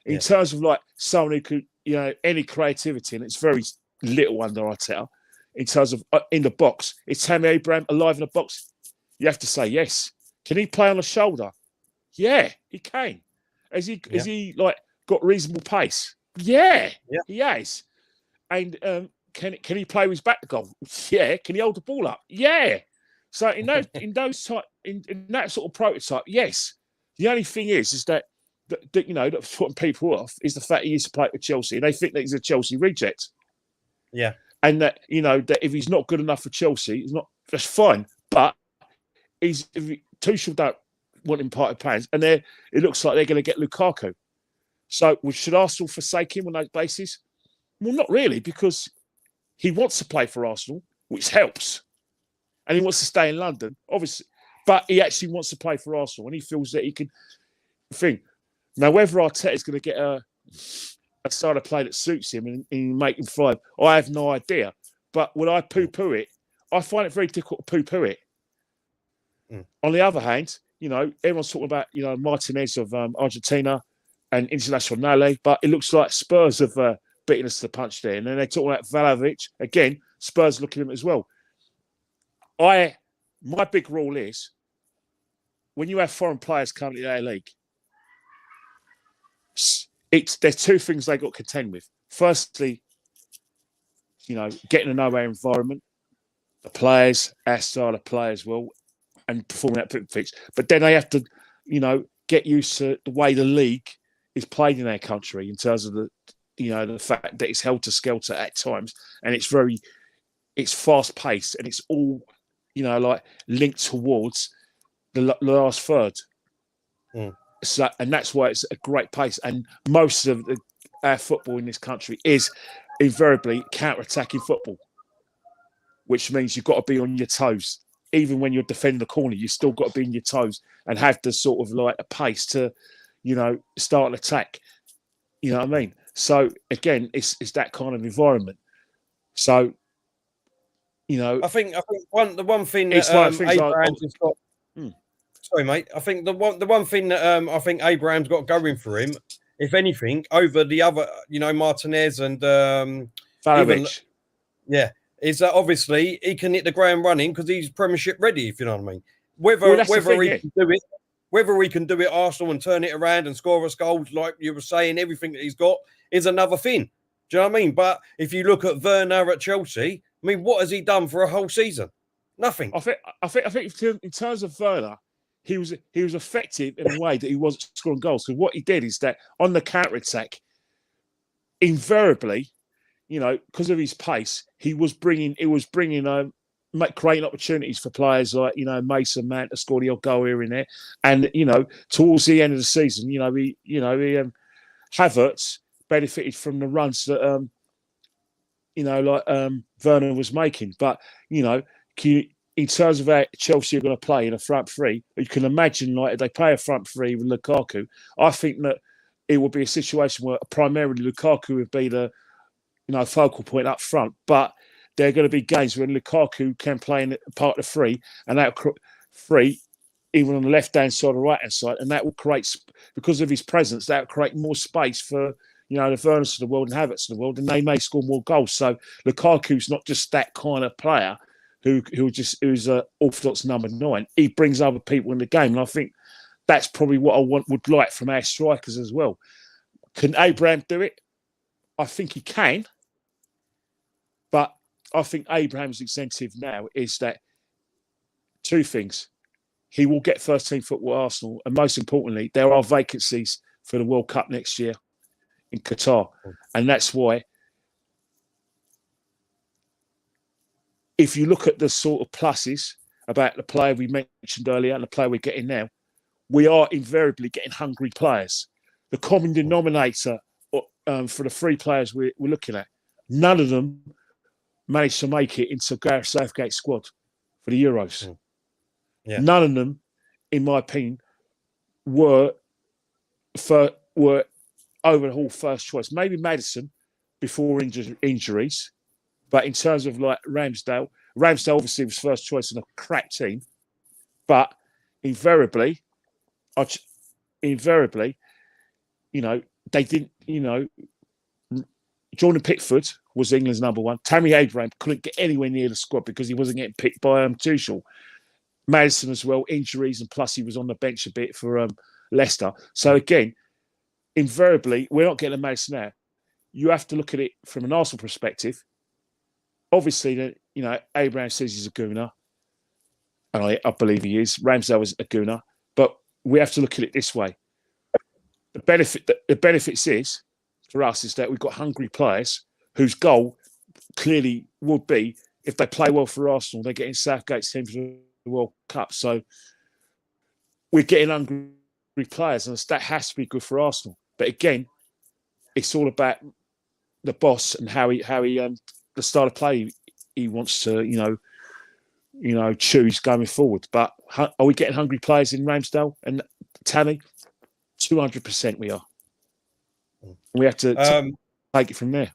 In terms of someone who could, any creativity, and it's very little under Arteta, in terms of in the box, is Tammy Abraham alive in the box? You have to say yes. Can he play on the shoulder? Yeah, he can. Has he got reasonable pace? Yeah, he has. And can he play with his back to goal? Yeah. Can he hold the ball up? Yeah. So in that sort of prototype, yes. The only thing is that that's putting people off is the fact he used to play for Chelsea, and they think that he's a Chelsea reject. Yeah. And that that if he's not good enough for Chelsea, that's fine. But Tuchel don't want him part of plans, and it looks like they're going to get Lukaku. So should Arsenal forsake him on those bases? Well, not really, because he wants to play for Arsenal, which helps, and he wants to stay in London, obviously. But he actually wants to play for Arsenal, and he feels that he can. Now, whether Arteta is going to get a style of play that suits him and make him thrive, I have no idea. But would I poo-poo it? I find it very difficult to poo-poo it. On the other hand, everyone's talking about, Martinez of Argentina and Internazionale, but it looks like Spurs have beaten us to the punch there. And then they talk about Vlahovic. Again, Spurs looking at him as well. I my big rule is when you have foreign players coming to our league, there's two things they got to contend with. Firstly, getting to know our environment, the players, our style of play as well, and performing at fix. But then they have to, get used to the way the league is played in our country in terms of the fact that it's helter skelter at times, and it's fast paced, and it's all, linked towards the last third. Mm. So, and that's why it's a great pace. And most of our football in this country is invariably counter-attacking football, which means you've got to be on your toes. Even when you're defending the corner, you've still got to be on your toes and have the sort of like a pace to, start an attack. You know what I mean? So again, it's that kind of environment. So, I think the one thing that Abraham's has got. Sorry, mate. I think the one thing that I think Abraham's got going for him, if anything, over the other, Martinez and Vlahovic. Is that obviously he can hit the ground running because he's Premiership ready. If you know what I mean. Whether he can do it, Arsenal, and turn it around and score us goals, like you were saying, everything that he's got is another thing. Do you know what I mean? But if you look at Werner at Chelsea, I mean, what has he done for a whole season? Nothing. I think in terms of Werner, he was effective in a way that he wasn't scoring goals. Because what he did is that on the counter attack, invariably, because of his pace, he was creating opportunities for players like Mason Mount to score the odd goal here and there. And towards the end of the season, Havertz benefited from the runs that Werner was making. But in terms of how Chelsea are going to play in a front three, you can imagine if they play a front three with Lukaku, I think that it will be a situation where primarily Lukaku would be the focal point up front. But there are going to be games when Lukaku can play in part of three, and that free, even on the left-hand side or right-hand side, and that will create, because of his presence, that will create more space for the Werners of the world and Havertz of the world, and they may score more goals. So Lukaku's not just that kind of player who's an orthodox number 9. He brings other people in the game, and I think that's probably what I would like from our strikers as well. Can Abraham do it? I think he can, but I think Abraham's incentive now is that two things. He will get first-team football at Arsenal, and most importantly, there are vacancies for the World Cup next year in Qatar. And that's why, if you look at the sort of pluses about the player we mentioned earlier and the player we're getting now, we are invariably getting hungry players. The common denominator for the 3 players we're looking at, none of them managed to make it into Gareth Southgate's squad for the Euros. Yeah. None of them, in my opinion, were over the whole first choice. Maybe Maddison before injuries, but in terms of like Ramsdale obviously was first choice in a crap team, but invariably, they didn't. Jordan Pickford was England's number 1. Tammy Abraham couldn't get anywhere near the squad because he wasn't getting picked by Tuchel. Maddison as well, injuries, and plus he was on the bench a bit for Leicester. So again, invariably, we're not getting a Maddison now. You have to look at it from an Arsenal perspective. Obviously, Abraham says he's a Gooner, and I believe he is. Ramsdale is a Gooner, but we have to look at it this way. The benefits is for us is that we've got hungry players whose goal clearly would be, if they play well for Arsenal, they're getting Southgate's team for the World Cup. So we're getting hungry players, and that has to be good for Arsenal. But again, it's all about the boss and how he the style of play he wants to choose going forward. But are we getting hungry players in Ramsdale and Tammy? 200% we are. We have to take it from there.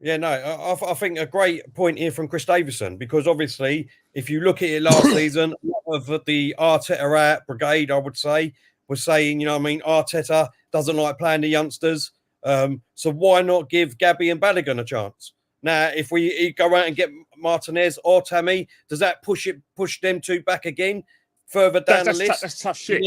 Yeah, no, I think a great point here from Chris Davison, because obviously, if you look at it last season, a lot of the Arteta brigade, I would say, was saying, Arteta doesn't like playing the youngsters. So why not give Gabby and Balogun a chance? Now, if we go out and get Martinez or Tammy, does that push them two back again further down the list? That's tough shit.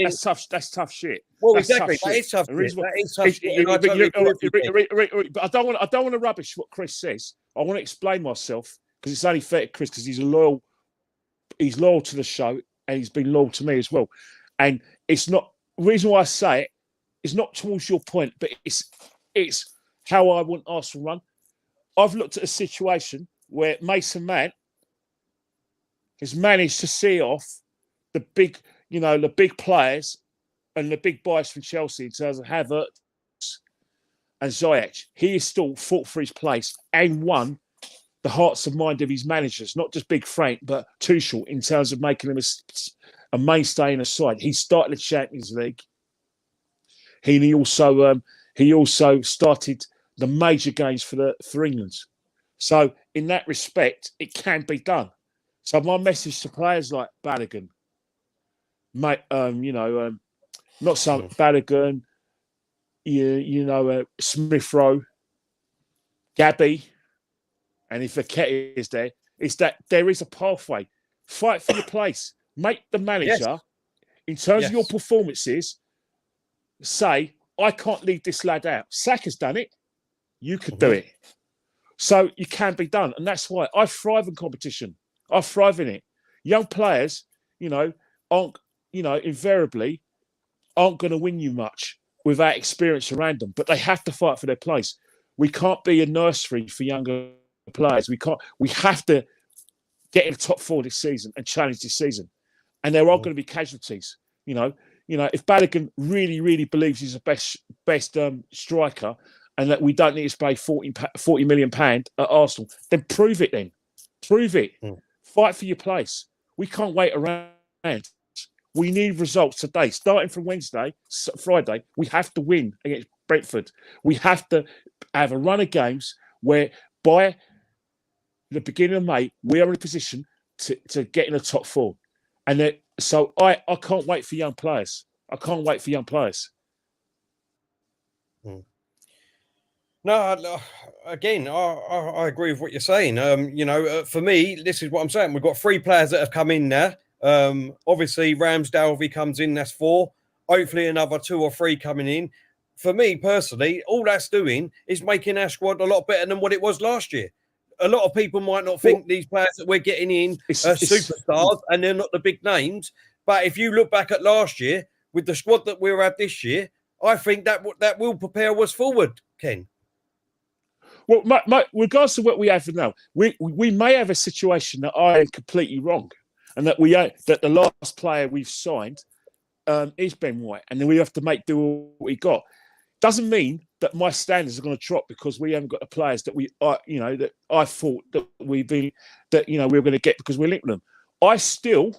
That's tough shit. Well, that's exactly. Tough that shit. is tough shit. That is tough shit. But I don't want to rubbish what Chris says. I want to explain myself because it's only fair to Chris because he's loyal to the show and he's been loyal to me as well. And it's not the reason why I say it is not towards your point, but it's how I want Arsenal run. I've looked at a situation where Mason Mount has managed to see off the big players and the big buys from Chelsea in terms of Havertz and Ziyech. He is still fought for his place and won the hearts and mind of his managers, not just Big Frank, but Tuchel in terms of making him a mainstay in the side. He started the Champions League. He also started the major games for England. So in that respect, it can be done. So my message to players like Balogun, mate, not some Balogun, Smith Rowe, Gabby, and if Aketi is there, is that there is a pathway. Fight for your place. Make the manager, in terms of your performances, say, I can't leave this lad out. Saka's done it. You could do it. So you can be done. And that's why I thrive in competition. I thrive in it. Young players, invariably aren't going to win you much without experience around them, but they have to fight for their place. We can't be a nursery for younger players. We have to get in the top 4 this season and challenge this season. And there are going to be casualties. If Balogun really, really believes he's the best striker and that we don't need to pay £40 million at Arsenal, then prove it then. Prove it. Fight for your place. We can't wait around. We need results today. Starting from Friday, we have to win against Brentford. We have to have a run of games where by the beginning of May, we are in a position to get in the top 4. And so I can't wait for young players. I can't wait for young players. No, again, I agree with what you're saying. For me, this is what I'm saying. We've got 3 players that have come in now. Obviously, Ramsdale, if he comes in, that's 4. Hopefully, another 2 or 3 coming in. For me, personally, all that's doing is making our squad a lot better than what it was last year. A lot of people might not think these players that we're getting in are superstars and they're not the big names. But if you look back at last year, with the squad that we're at this year, I think that will prepare us forward, Ken. Well, regardless of what we have now, we may have a situation that I am completely wrong, and that that the last player we've signed is Ben White, and then we have to make do with what we got. Doesn't mean that my standards are going to drop because we haven't got the players that that I thought that we were going to get because we're linked with them. I still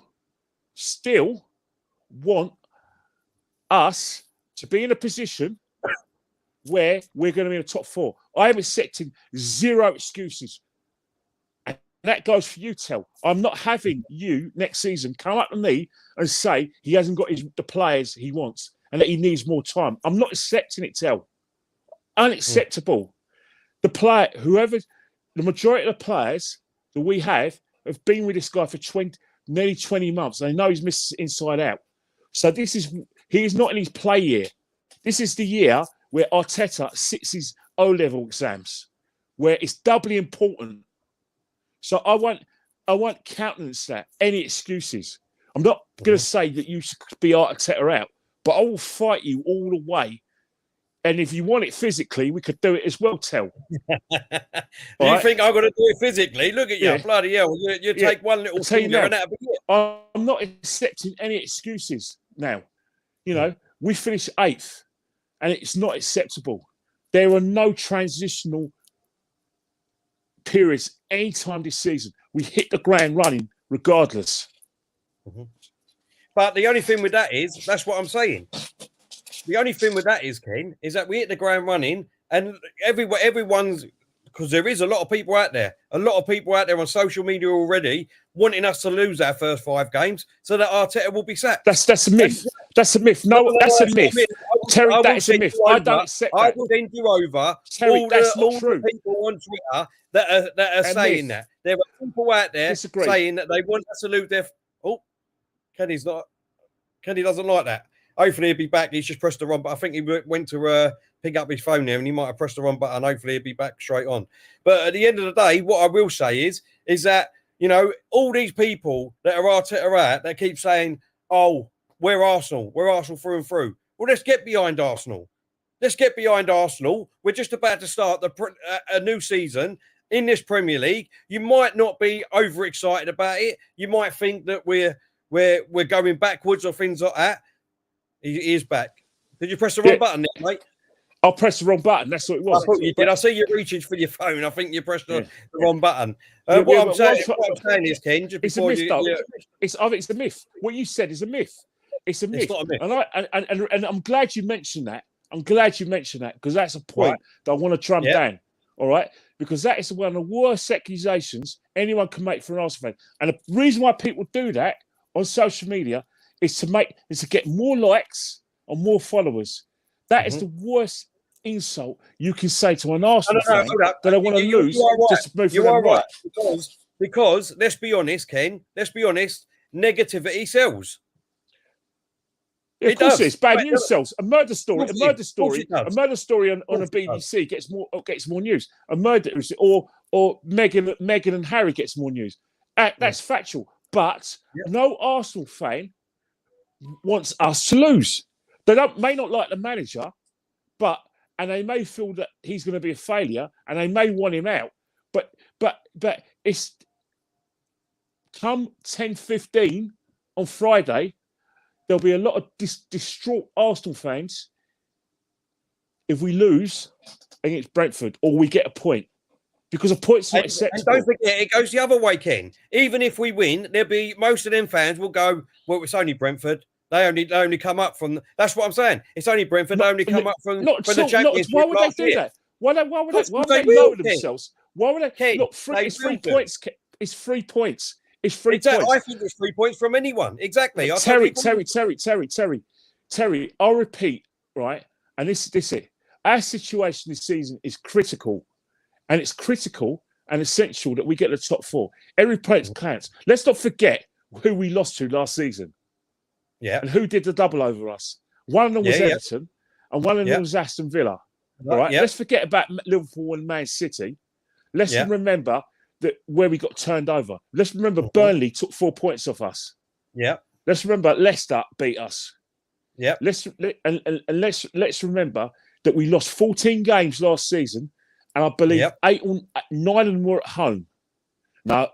want us to be in a position where we're going to be in the top 4. I am accepting 0 excuses. And that goes for you, Tel. I'm not having you next season come up to me and say he hasn't got the players he wants and that he needs more time. I'm not accepting it, Tel. Unacceptable. The majority of the players that we have been with this guy for nearly 20 months. They know he's missed inside out. So he is not in his play year. This is the year where Arteta sits his O-level exams, where it's doubly important. So I won't countenance that. Any excuses. I'm not going to say that you should be Arteta out, but I will fight you all the way. And if you want it physically, we could do it as well, Tel. You think I'm going to do it physically? Look at you, bloody hell. You take one little finger and that'll be it. I'm not accepting any excuses now. We finished 8th. And it's not acceptable. There are no transitional periods anytime this season. We hit the ground running regardless. But the only thing with that is, that's what I'm saying. The only thing with that is, Ken, is that we hit the ground running and everyone's because there is a lot of people out there on social media already wanting us to lose our first 5 games so that Arteta will be sacked. That's a myth. That's a myth. No, that's a myth. Terry, that is a myth. I don't accept that. I will send you over Terry, all that's not the true. people on Twitter that are saying that. There are people out there saying that they want us to lose their... Oh, Kenny doesn't like that. Hopefully he'll be back. He's just pressed the wrong button. I think he went to pick up his phone there and he might have pressed the wrong button. Hopefully he'll be back straight on. But at the end of the day, what I will say is that, you know, all these people that are Arteta out that keep saying, oh, we're Arsenal through and through. Well, let's get behind Arsenal. We're just about to start a new season in this Premier League. You might not be overexcited about it. You might think that we're going backwards or things like that. He is back. Did you press the wrong button there, mate? I pressed the wrong button. That's what it was. I thought you did. I see you reaching for your phone. I think you pressed the wrong button. What I'm saying is, Ken, just before it's a myth, I think it's a myth. What you said is a myth. It's a myth. It's not a myth. And I'm glad you mentioned that. Because that's a point that I want to trim down. All right? Because that is one of the worst accusations anyone can make for an Arsenal fan. And the reason why people do that on social media is to get more likes and more followers. That is the worst insult you can say to an Arsenal fan that I want to lose just to move for them right. Because let's be honest, Ken. Let's be honest. Negativity sells. Yeah, of course, it's bad news sells. A murder story on a BBC gets more news. A murder or Meghan and Harry gets more news. That's factual. But no Arsenal fan wants us to lose. They may not like the manager, and they may feel that he's going to be a failure, and they may want him out. But it's come 10:15 on Friday. There'll be a lot of distraught Arsenal fans if we lose against Brentford or we get a point. Because a point's not acceptable. And don't forget, it goes the other way, Ken. Even if we win, most of them fans will go, well, it's only Brentford. They only come up from... That's what I'm saying. It's only Brentford. They only come up from the Champions League. Why would they do that? Why would they lower themselves? Why would they... Look, it's 3 points. It's 3 points. It's 3 points. I think it's 3 points from anyone. Exactly. Terry, I'll repeat, right? And this is it. Our situation this season is critical. And it's critical and essential that we get the top 4. Every point counts. Let's not forget who we lost to last season. Yeah. And who did the double over us. One of them was Everton and one of them was Aston Villa. All right. Let's forget about Liverpool and Man City. Let's remember that where we got turned over. Let's remember Burnley took 4 points off us. Yeah. Let's remember Leicester beat us. Yeah. Let's remember that we lost 14 games last season, and I believe 9 of them were at home. No,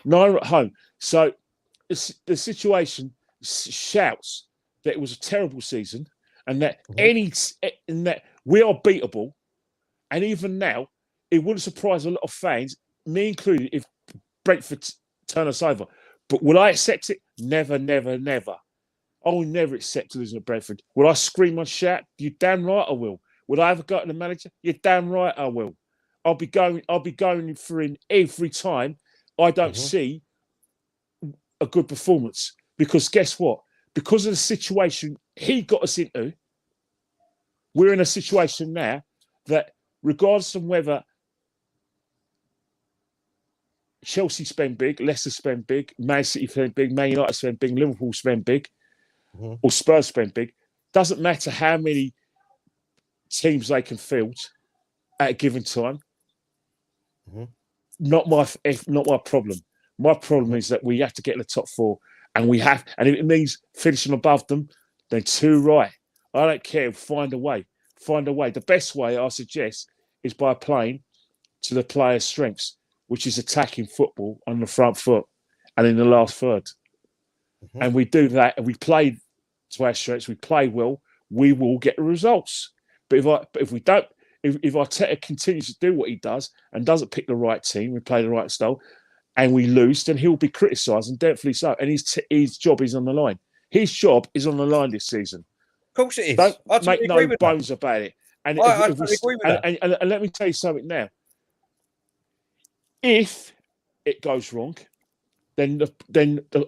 9 were at home. So the situation shouts that it was a terrible season, and that that we are beatable. And even now, it wouldn't surprise a lot of fans, me included, if Brentford turn us over. But will I accept it? Never, never, never. I will never accept losing to Brentford. Will I scream and shout? You're damn right I will. Would I ever go to the manager? You're damn right I will. I'll be going for him every time I don't see a good performance. Because guess what? Because of the situation he got us into, we're in a situation now that regardless of whether Chelsea spend big, Leicester spend big, Man City spend big, Man United spend big, Liverpool spend big, or Spurs spend big, doesn't matter how many teams they can field at a given time. Not my problem. My problem is that we have to get in the top 4, and if it means finishing above them, then too right. I don't care. Find a way. The best way, I suggest, is by playing to the player's strengths, which is attacking football on the front foot and in the last third. And we do that, and we play to our strengths. We play well. We will get the results. But if Arteta continues to do what he does and doesn't pick the right team, we play the right style, and we lose, then he'll be criticised, and definitely so. And his job is on the line. His job is on the line this season. Of course it is. Don't make no bones about it. And let me tell you something now. If it goes wrong, then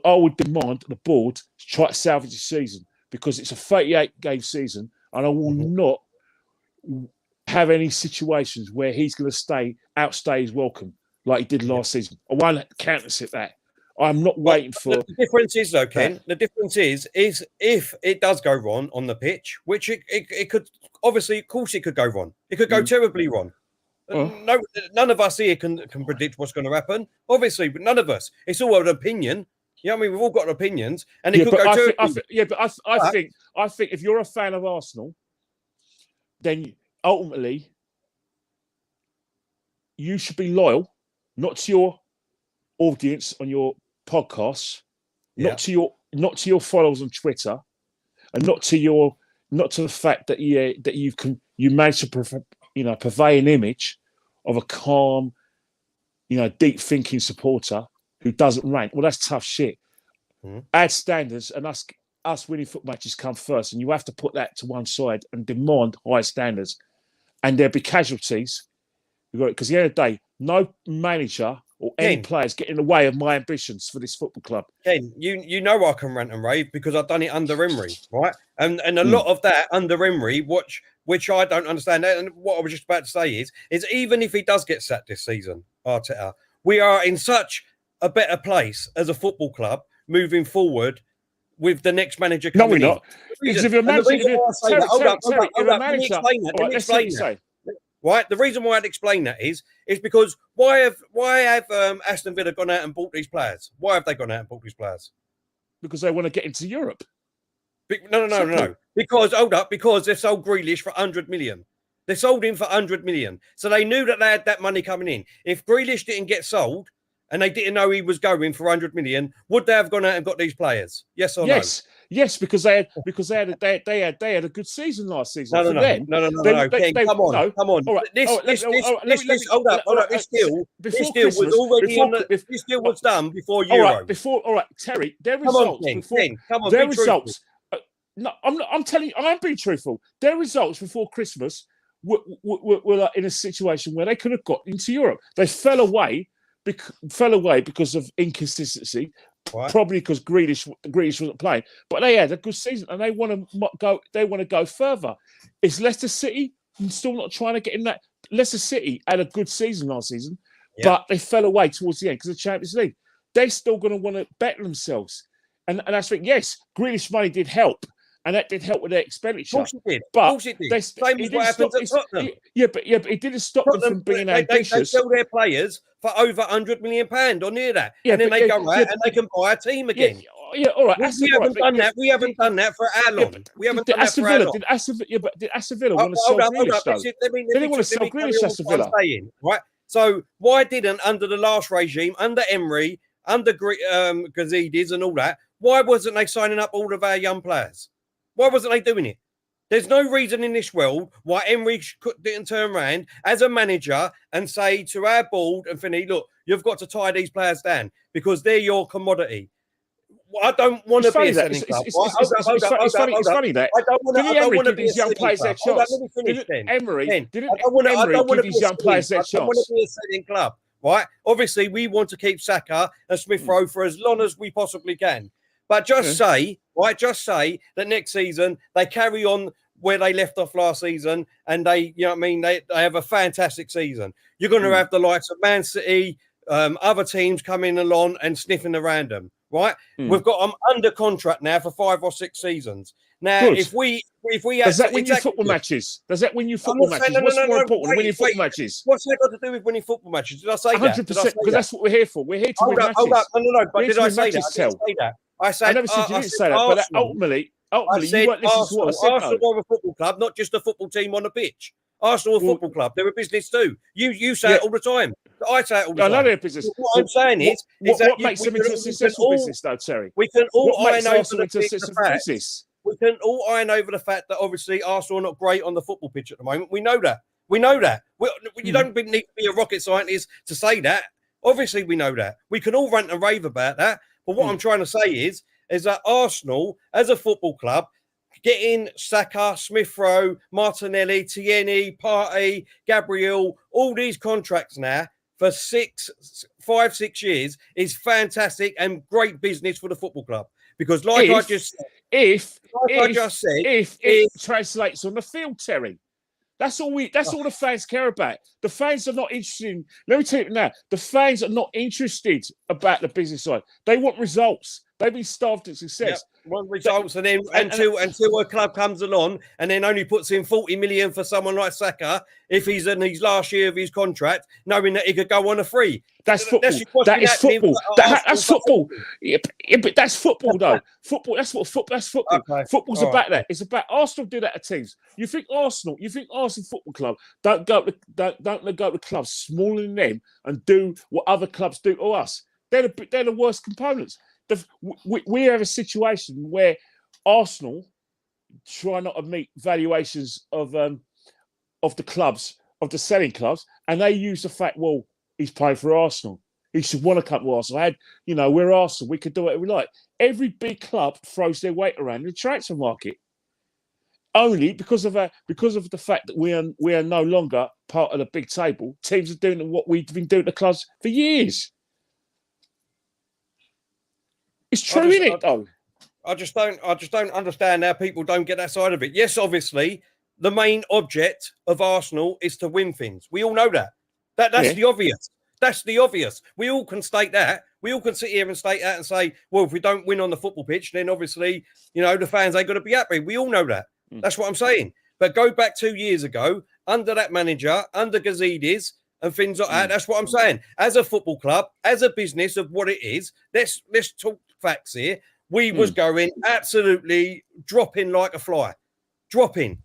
I would demand the board try to salvage the season, because it's a 38-game season, and I will not have any situations where he's going to outstay his welcome like he did last season. I won't countenance that. I'm not waiting for. The difference is, though, Ken. The difference is if it does go wrong on the pitch, which it could, obviously, of course, it could go wrong. It could go terribly wrong. No, none of us here can predict what's going to happen, obviously, but none of us. It's all an opinion. You know what I mean? We've all got opinions, and it could go terribly. I think if you're a fan of Arsenal, then ultimately you should be loyal, not to your audience on your podcasts, not to your followers on Twitter, and not to the fact that you managed to purvey an image of a calm, deep thinking supporter who doesn't rant. Well, that's tough shit. Add standards, and us winning football matches come first, and you have to put that to one side and demand high standards. And there'll be casualties, because at the end of the day, no manager or any players get in the way of my ambitions for this football club. Ken, you know I can rant and rave because I've done it under Emery, right? And a lot of that under Emery, which I don't understand. And what I was just about to say is even if he does get sacked this season, Arteta, we are in such a better place as a football club moving forward with the next manager coming in. No, we're not. Because if you're manager, right, the reason why I'd explain that is because why have Aston Villa gone out and bought these players? Why have they gone out and bought these players? Because they want to get into Europe. No. Because they've sold Grealish for 100 million. They sold him for 100 million. So they knew that they had that money coming in. If Grealish didn't get sold and they didn't know he was going for 100 million, would they have gone out and got these players? Yes or no? Yes, because they had a good season last season. No. Ken, come on. All right. This deal was done before Euro. All right, Terry. Their results. Their results. No, I'm telling you, I'm being truthful. Their results before Christmas were in a situation where they could have got into Europe. They fell away because of inconsistency. Right. Probably because Grealish wasn't playing, but they had a good season and they want to go. They want to go further. Is Leicester City still not trying to get in that? Leicester City had a good season last season, but they fell away towards the end because of the Champions League. They're still going to want to better themselves, and I think yes, Grealish money did help, and that did help with their expenditure. Of course it did. But Same as what happened at Tottenham. But it didn't stop them from being ambitious. They sell their players for over £100 million or near that, and then they go out and they can buy a team again. All right. We haven't done that. We haven't done that for how long? We haven't done that for how long? Did Aston Villa want to sell Grealish? They didn't want to sell Grealish, Aston Villa. Right. So why didn't, under the last regime, under Emery, under Gazidis and all that, why wasn't they signing up all of our young players? Why wasn't they doing it? There's no reason in this world why Emery didn't turn around as a manager and say to our board and Finney, look, you've got to tie these players down because they're your commodity. I don't want to be a selling club. It's funny that. I don't want to be a young players their chance. Didn't Emery give these young players their chance? I don't want to be a selling club, right? Obviously, we want to keep Saka and Smith Rowe for as long as we possibly can. But just say that next season they carry on where they left off last season and they have a fantastic season. You're going to have the likes of Man City, other teams coming along and sniffing around them, right? We've got them under contract now for 5 or 6 seasons. Now, if we does that win you football matches? Does that win you football matches? What's more important, winning football matches? What's that got to do with winning football matches? Did I say 100%, that? 100%, because that's what we're here for. We're here to win matches. Hold up. No. But did I say that? I didn't say that. I never said you didn't say that, but ultimately, you weren't listening to what I said. Arsenal are a football club, not just a football team on a pitch. Arsenal are a football club. They're a business too. You say it all the time. I say it all the time. I know they're a business. What I'm saying is what makes them into a successful business, though, Terry? We can all iron over the fact that obviously Arsenal are not great on the football pitch at the moment. We know that. You don't need to be a rocket scientist to say that. Obviously, we know that. We can all rant and rave about that. But what I'm trying to say is that Arsenal, as a football club, getting Saka, Smith Rowe, Martinelli, Tierney, Partey, Gabriel, all these contracts now for 5-6 years is fantastic and great business for the football club. Because like I just said, if it translates on the field, Terry. That's all the fans care about. The fans are not interested in, let me tell you now, the fans are not interested about the business side. They want results. They've been starved of success. Yep. Want results, and then until a club comes along and then only puts in 40 million for someone like Saka if he's in his last year of his contract, knowing that he could go on a free. That's football. That is football. That's football. Yeah, but that's football, though. Football. That's what football. That's football. Okay. Football's about that. It's about Arsenal do that to teams. You think Arsenal Football Club don't go to clubs smaller than them and do what other clubs do to us? They're the worst components. We have a situation where Arsenal try not to meet valuations of the clubs, of the selling clubs, and they use the fact, well, he's playing for Arsenal. He should want to come to Arsenal. We're Arsenal. We can do whatever we like. Every big club throws their weight around in the transfer market. Only because of the fact that we are no longer part of the big table. Teams are doing what we've been doing to clubs for years. It's true, isn't it, though? I just don't understand how people don't get that side of it. Yes, obviously, the main object of Arsenal is to win things. We all know that. That's the obvious. That's the obvious. We all can state that. We all can sit here and state that and say, well, if we don't win on the football pitch, then obviously, the fans ain't going to be happy. We all know that. That's what I'm saying. But go back 2 years ago, under that manager, under Gazidis and things like that. That's what I'm saying. As a football club, as a business of what it is, let's talk facts here. We was going absolutely dropping like a fly. Dropping.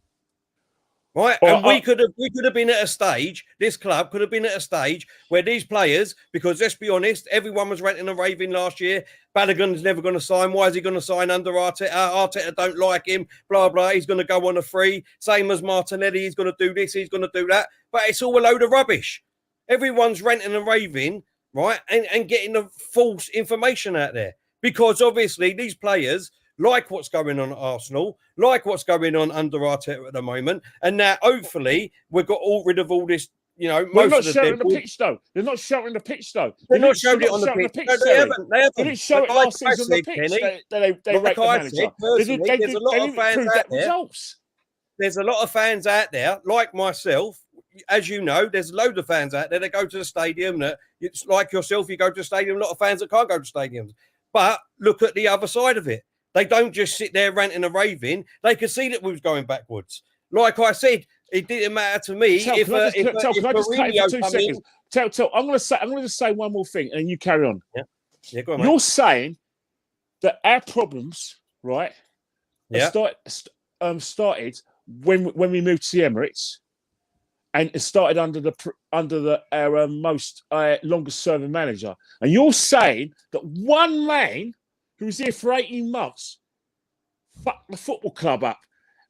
Right? And we could have been at a stage, this club could have been at a stage where these players, because let's be honest, everyone was ranting and raving last year. Balogun's never going to sign. Why is he going to sign under Arteta? Arteta don't like him, blah, blah. He's going to go on a free. Same as Martinelli. He's going to do this. He's going to do that. But it's all a load of rubbish. Everyone's ranting and raving, right? And getting the false information out there. Because obviously these players like what's going on at Arsenal, like what's going on under Arteta at the moment. And now, hopefully, we've got all rid of all this, They're not showing the pitch, though. They're not showing the pitch, though. They're not showing it on the pitch. No, they haven't. They didn't show it last season on the pitch. They rate the manager. There's a lot of fans out there. There's a lot of fans out there, like myself. As you know, there's a load of fans out there that go to the stadium. That it's like yourself, you go to the stadium. A lot of fans that can't go to stadiums. But look at the other side of it. They don't just sit there ranting and raving. They could see that we was going backwards. Like I said, it didn't matter to me I'm going to say one more thing, and you carry on. Yeah, go on. You're saying that our problems, right? Yeah. Started when we moved to the Emirates, and it started under our most longest serving manager. And you're saying that one man who was here for 18 months fucked the football club up.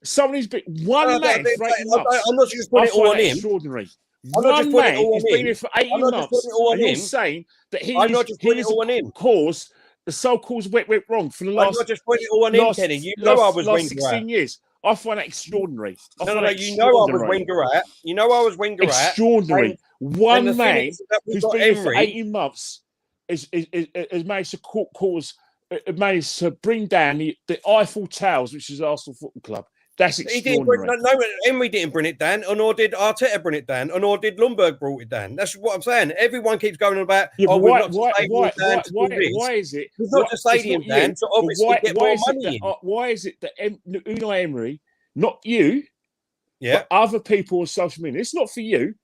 Somebody's been one man for 18 months. I'm not just putting it all on him. Extraordinary. One man who's been here for 18 months. And you're saying that he caused the so-called went wrong for the last. I'm not just putting it all on him, Kenny. You know I was last 16 years. I find that extraordinary. No, you know I was Wenger at. You know I was Wenger at. Extraordinary. One man who's been here for 18 months has managed to cause. It managed to bring down the Eiffel Towers, which is Arsenal Football Club. That's extraordinary. Emery didn't bring it down, and nor did Arteta bring it down, and nor did Lundberg brought it down. That's what I'm saying. Everyone keeps going on about, why is it? We've not the stadium down, so obviously get more money in. Why is it that Unai Emery, not you, but other people on social media, it's not for you.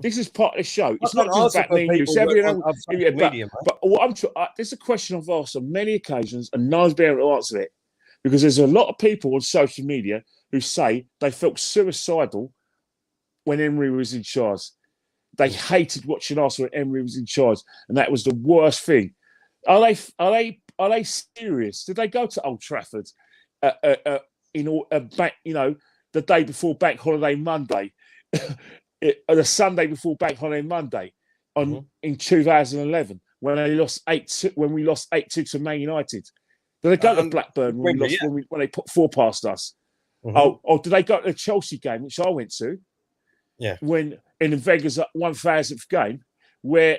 This is part of the show. It's not just about me and you. But what there's a question I've asked on many occasions, and no one's been able to answer it. Because there's a lot of people on social media who say they felt suicidal when Emery was in charge. They hated watching Arsenal when Emery was in charge, and that was the worst thing. Are they serious? Did they go to Old Trafford the day before Bank Holiday Monday? The Sunday before Bank Holiday Monday in 2011 when we lost 8-2 to Man United. Did they go to Blackburn when they put 4 past us? Or did they go to the Chelsea game, which I went to? Yeah. When in Wenger's 1,000th game, where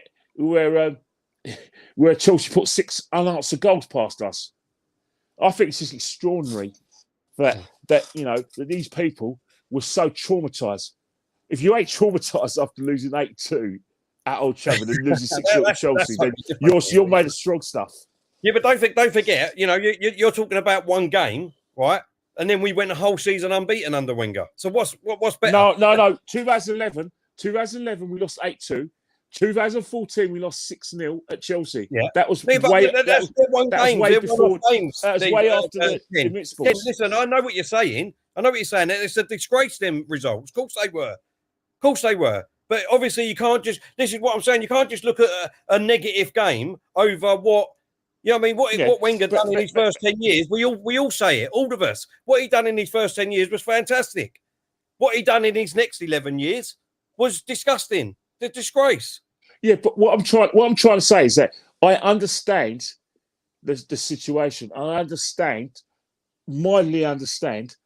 Chelsea put 6 unanswered goals past us. I think it's just extraordinary that that these people were so traumatised. If you ain't traumatised after losing 8-2 at Old Trafford and losing 6-0 to Chelsea, then you're made of strong stuff. Yeah, but don't forget, you're talking about one game, right? And then we went a whole season unbeaten under Wenger. So what's better? No. 2011, we lost 8-2. 2014, we lost 6-0 at Chelsea. Yeah, that was that's way before. That was way after the Invincibles. Yes, listen, I know what you're saying. It's a disgrace, them results. Of course they were. But obviously you can't just, this is what I'm saying, you can't just look at a negative game over what, what Wenger done in his first 10 years. We all say it, all of us. What he done in his first 10 years was fantastic. What he done in his next 11 years was disgusting. The disgrace. Yeah, but what I'm trying to say is that I understand the situation. I mildly understand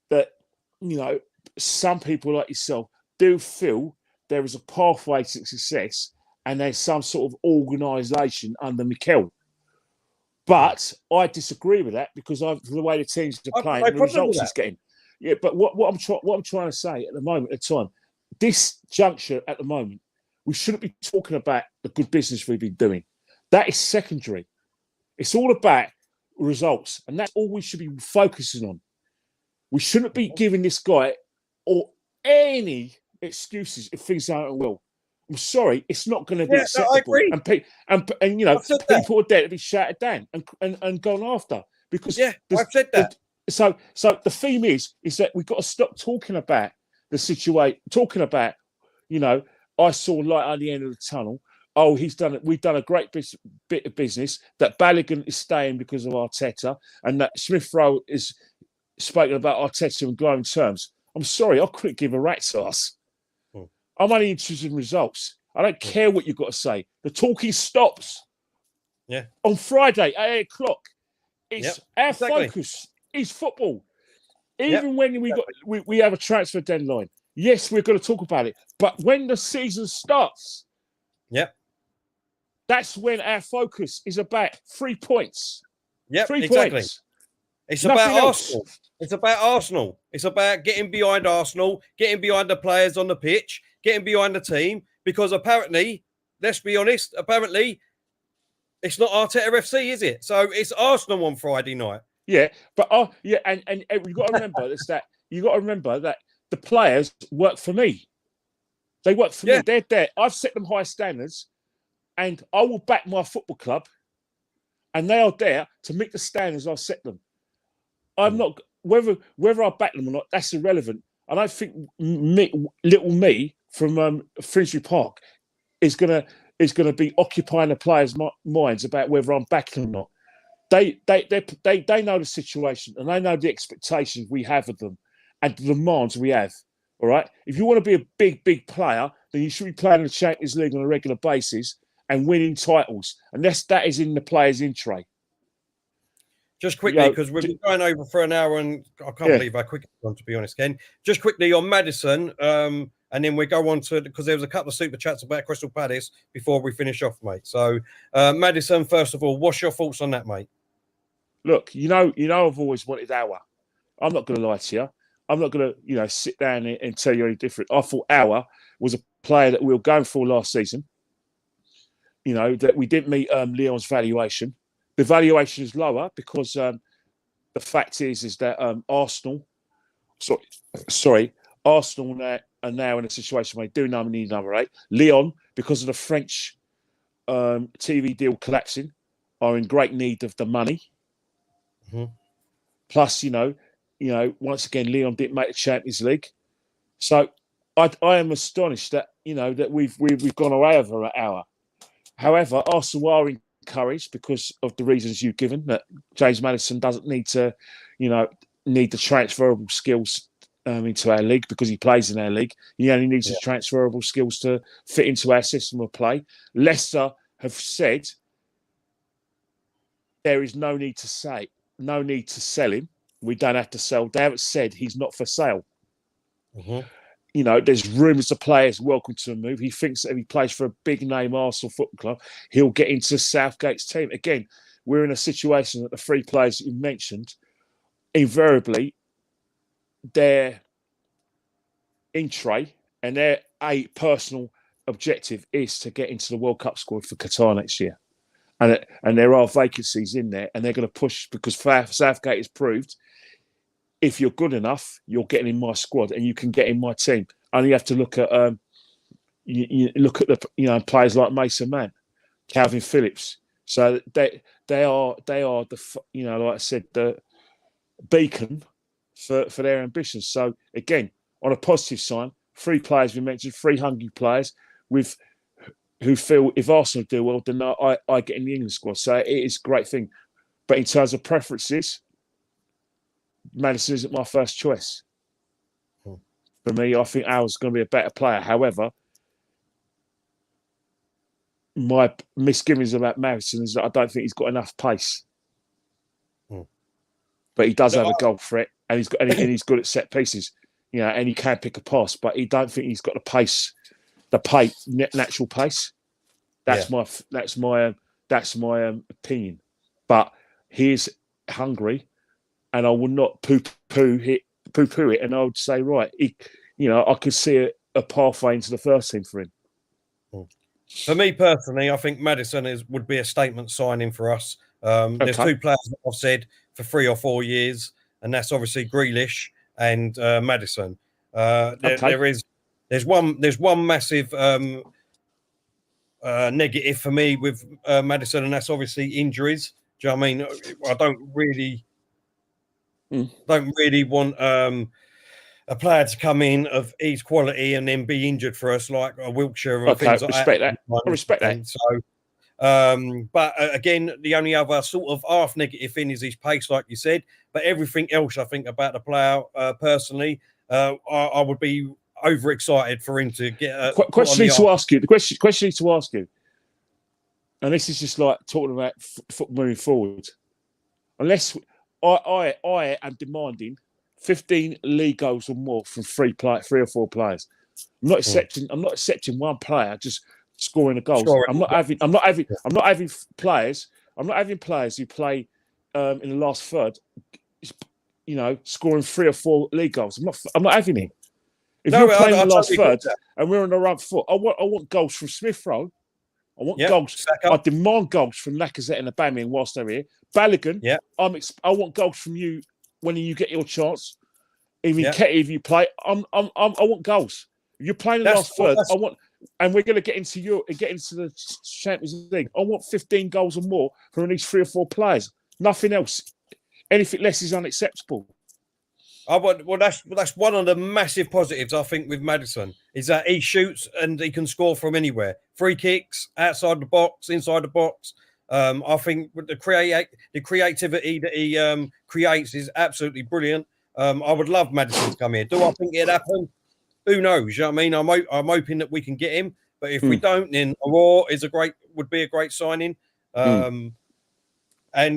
that, some people like yourself do feel there is a pathway to success and there's some sort of organisation under Mikel. But I disagree with that because of the way the teams are playing and the results he's getting. Yeah, but what I'm trying to say at the moment in time, this juncture at the moment, we shouldn't be talking about the good business we've been doing. That is secondary. It's all about results, and that's all we should be focusing on. We shouldn't be giving this guy or any excuses if things aren't well. I'm sorry, it's not going to be acceptable. I agree. And people are there to be shouted down and gone after because I've said that. So the theme is that we've got to stop talking about the situation. Talking about, I saw light at the end of the tunnel. Oh, he's done it. We've done a great bit of business. That Bellerin is staying because of Arteta, and that Smith Rowe is spoken about Arteta in glowing terms. I'm sorry, I couldn't give a rat's ass. I'm only interested in results. I don't care what you've got to say. The talking stops. Yeah. On Friday at 8 o'clock, it's our focus is football. Even when we have a transfer deadline, yes, we're going to talk about it. But when the season starts, that's when our focus is about 3 points. Yeah, 3 points. It's about Arsenal. It's about Arsenal. It's about getting behind Arsenal, getting behind the players on the pitch, getting behind the team. Because apparently, let's be honest, it's not Arteta FC, is it? So it's Arsenal on Friday night. Yeah, but and you've got to remember that the players work for me. They work for me. They're there. I've set them high standards, and I will back my football club. And they are there to meet the standards I've set them. I'm not whether I back them or not. That's irrelevant. I don't think little me from Finsbury Park is gonna be occupying the players' minds about whether I'm backing them or not. They know the situation and they know the expectations we have of them and the demands we have. All right. If you want to be a big player, then you should be playing in the Champions League on a regular basis and winning titles. And that is in the players' in tray. Just quickly, because we've been going over for an hour and I can't believe how quick it's gone, to be honest, Ken. Just quickly on Maddison, and then we go on to, because there was a couple of super chats about Crystal Palace before we finish off, mate. So, Maddison, first of all, what's your thoughts on that, mate? Look, I've always wanted aouar. I'm not going to lie to you. I'm not going to, sit down and tell you any different. I thought aouar was a player that we were going for last season. That we didn't meet Leon's valuation. The valuation is lower because the fact is that Arsenal are now in a situation where they do need number 8. Leon, because of the French TV deal collapsing, are in great need of the money. Mm-hmm. Plus, once again, Leon didn't make the Champions League, so I am astonished that that we've gone away over an hour. However, Arsenal are encouraged because of the reasons you've given, that James Maddison doesn't need to, need the transferable skills into our league because he plays in our league. He only needs the transferable skills to fit into our system of play. Leicester have said there is no need to sell him. We don't have to sell. They haven't said he's not for sale. Mm-hmm. there's rumours the players welcome to the move. He thinks that if he plays for a big name Arsenal football club, he'll get into Southgate's team. Again, we're in a situation that the three players that you mentioned, invariably, their in-tray and their personal objective is to get into the World Cup squad for Qatar next year. And there are vacancies in there, and they're going to push because Southgate has proved if you're good enough, you're getting in my squad and you can get in my team. Only you have to look at you look at the players like Mason Mount, Calvin Phillips. So they are the like I said, the beacon for their ambitions. So again, on a positive sign, three players we mentioned, three hungry players who feel if Arsenal do well, then I get in the England squad. So it is a great thing. But in terms of preferences, Maddison isn't my first choice. For me, I think Al's going to be a better player. However, my misgivings about Maddison is that I don't think he's got enough pace. But he does have a goal threat, and he's good at set pieces, and he can pick a pass. But I don't think he's got the natural pace. That's my opinion. But he is hungry. And I will not poo-poo it. And I would say, right, I could see a pathway into the first team for him. For me personally, I think Maddison would be a statement signing for us. There's two players that I've said for 3 or 4 years, and that's obviously Grealish and Maddison. There's one massive negative for me with Maddison, and that's obviously injuries. Do you know what I mean? I don't really want a player to come in of his quality and then be injured for us like a Wiltshire and things like that. I respect that. So, but again, the only other sort of half negative thing is his pace, like you said. But everything else, I think about the player personally, I would be overexcited for him to get a question. Need to ask you the question. Question need to ask you, and this is just like talking about football moving forward. Unless I am demanding 15 league goals or more from 3 or 4 players. I'm not accepting one player just scoring the goals. I'm not having players who play in the last third, scoring 3 or 4 league goals. I'm not having it. If you're playing in the last third and we're on the right foot, I want goals from Smith Rowe. I want goals. I demand goals from Lacazette and Aubameyang whilst they're here. Balogun, I want goals from you when you get your chance. Even Ketty, if you play, I want goals. If you're playing in the last third, I want, and we're going to get into the Champions League. I want 15 goals or more from at least 3 or 4 players. Nothing else. Anything less is unacceptable. That's one of the massive positives I think with Maddison is that he shoots and he can score from anywhere. Free kicks, outside the box, inside the box. I think with the creativity that he creates is absolutely brilliant. I would love Maddison to come here. Do I think it'd happen? Who knows? You know what I mean? I'm hoping that we can get him, but if we don't, then aouar would be a great signing. And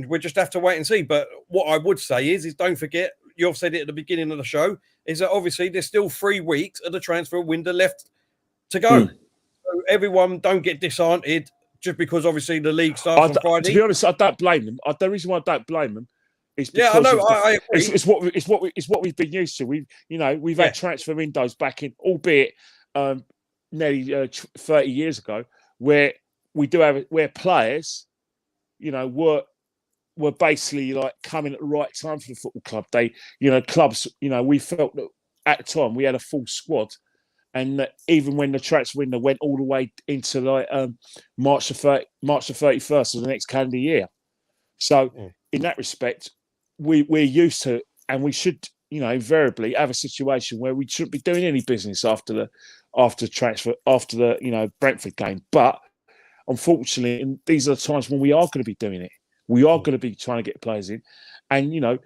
we just have to wait and see. But what I would say is don't forget. You've said it at the beginning of the show, is that obviously there's still 3 weeks of the transfer window left to go. So everyone don't get disheartened just because obviously the league starts on Friday. To be honest, I don't blame them. The reason why I don't blame them is because I know. I agree. It's what we've been used to. We've had transfer windows back in, albeit nearly 30 years ago, where players, were basically like coming at the right time for the football club. They, clubs, we felt that at the time we had a full squad, and even when the transfer window went all the way into like March the 31st of the next calendar year. So in that respect, we're used to, and we should, invariably have a situation where we shouldn't be doing any business after the Brentford game. But unfortunately, these are the times when we are going to be doing it. We are going to be trying to get players in, and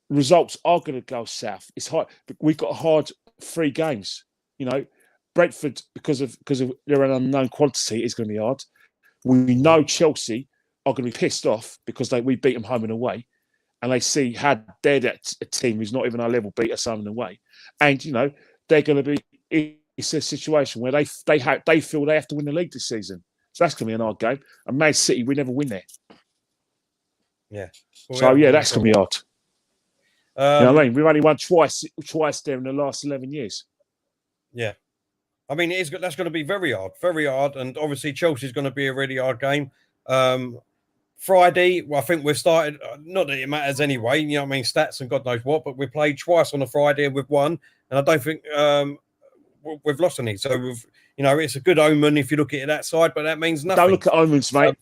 results are going to go south. It's hard. We've got hard 3 games. Brentford because of they're an unknown quantity is going to be hard. We know Chelsea are going to be pissed off because we beat them home and away, and they see how they're a team who's not even our level beat us home and away, and they're going to be it's a situation where they feel they have to win the league this season. So that's going to be an hard game. And Man City, we never win there. Yeah. So yeah, that's going to be hard. You know what I mean? We've only won twice there in the last 11 years. Yeah. I mean, that's going to be very hard. And obviously Chelsea's going to be a really hard game. Friday, well, I think we've started, not that it matters anyway, you know what I mean, stats and God knows what, but we played twice on a Friday and we've won. And I don't think we've lost any. So, it's a good omen if you look at it that side, but that means nothing. Don't look at omens, mate.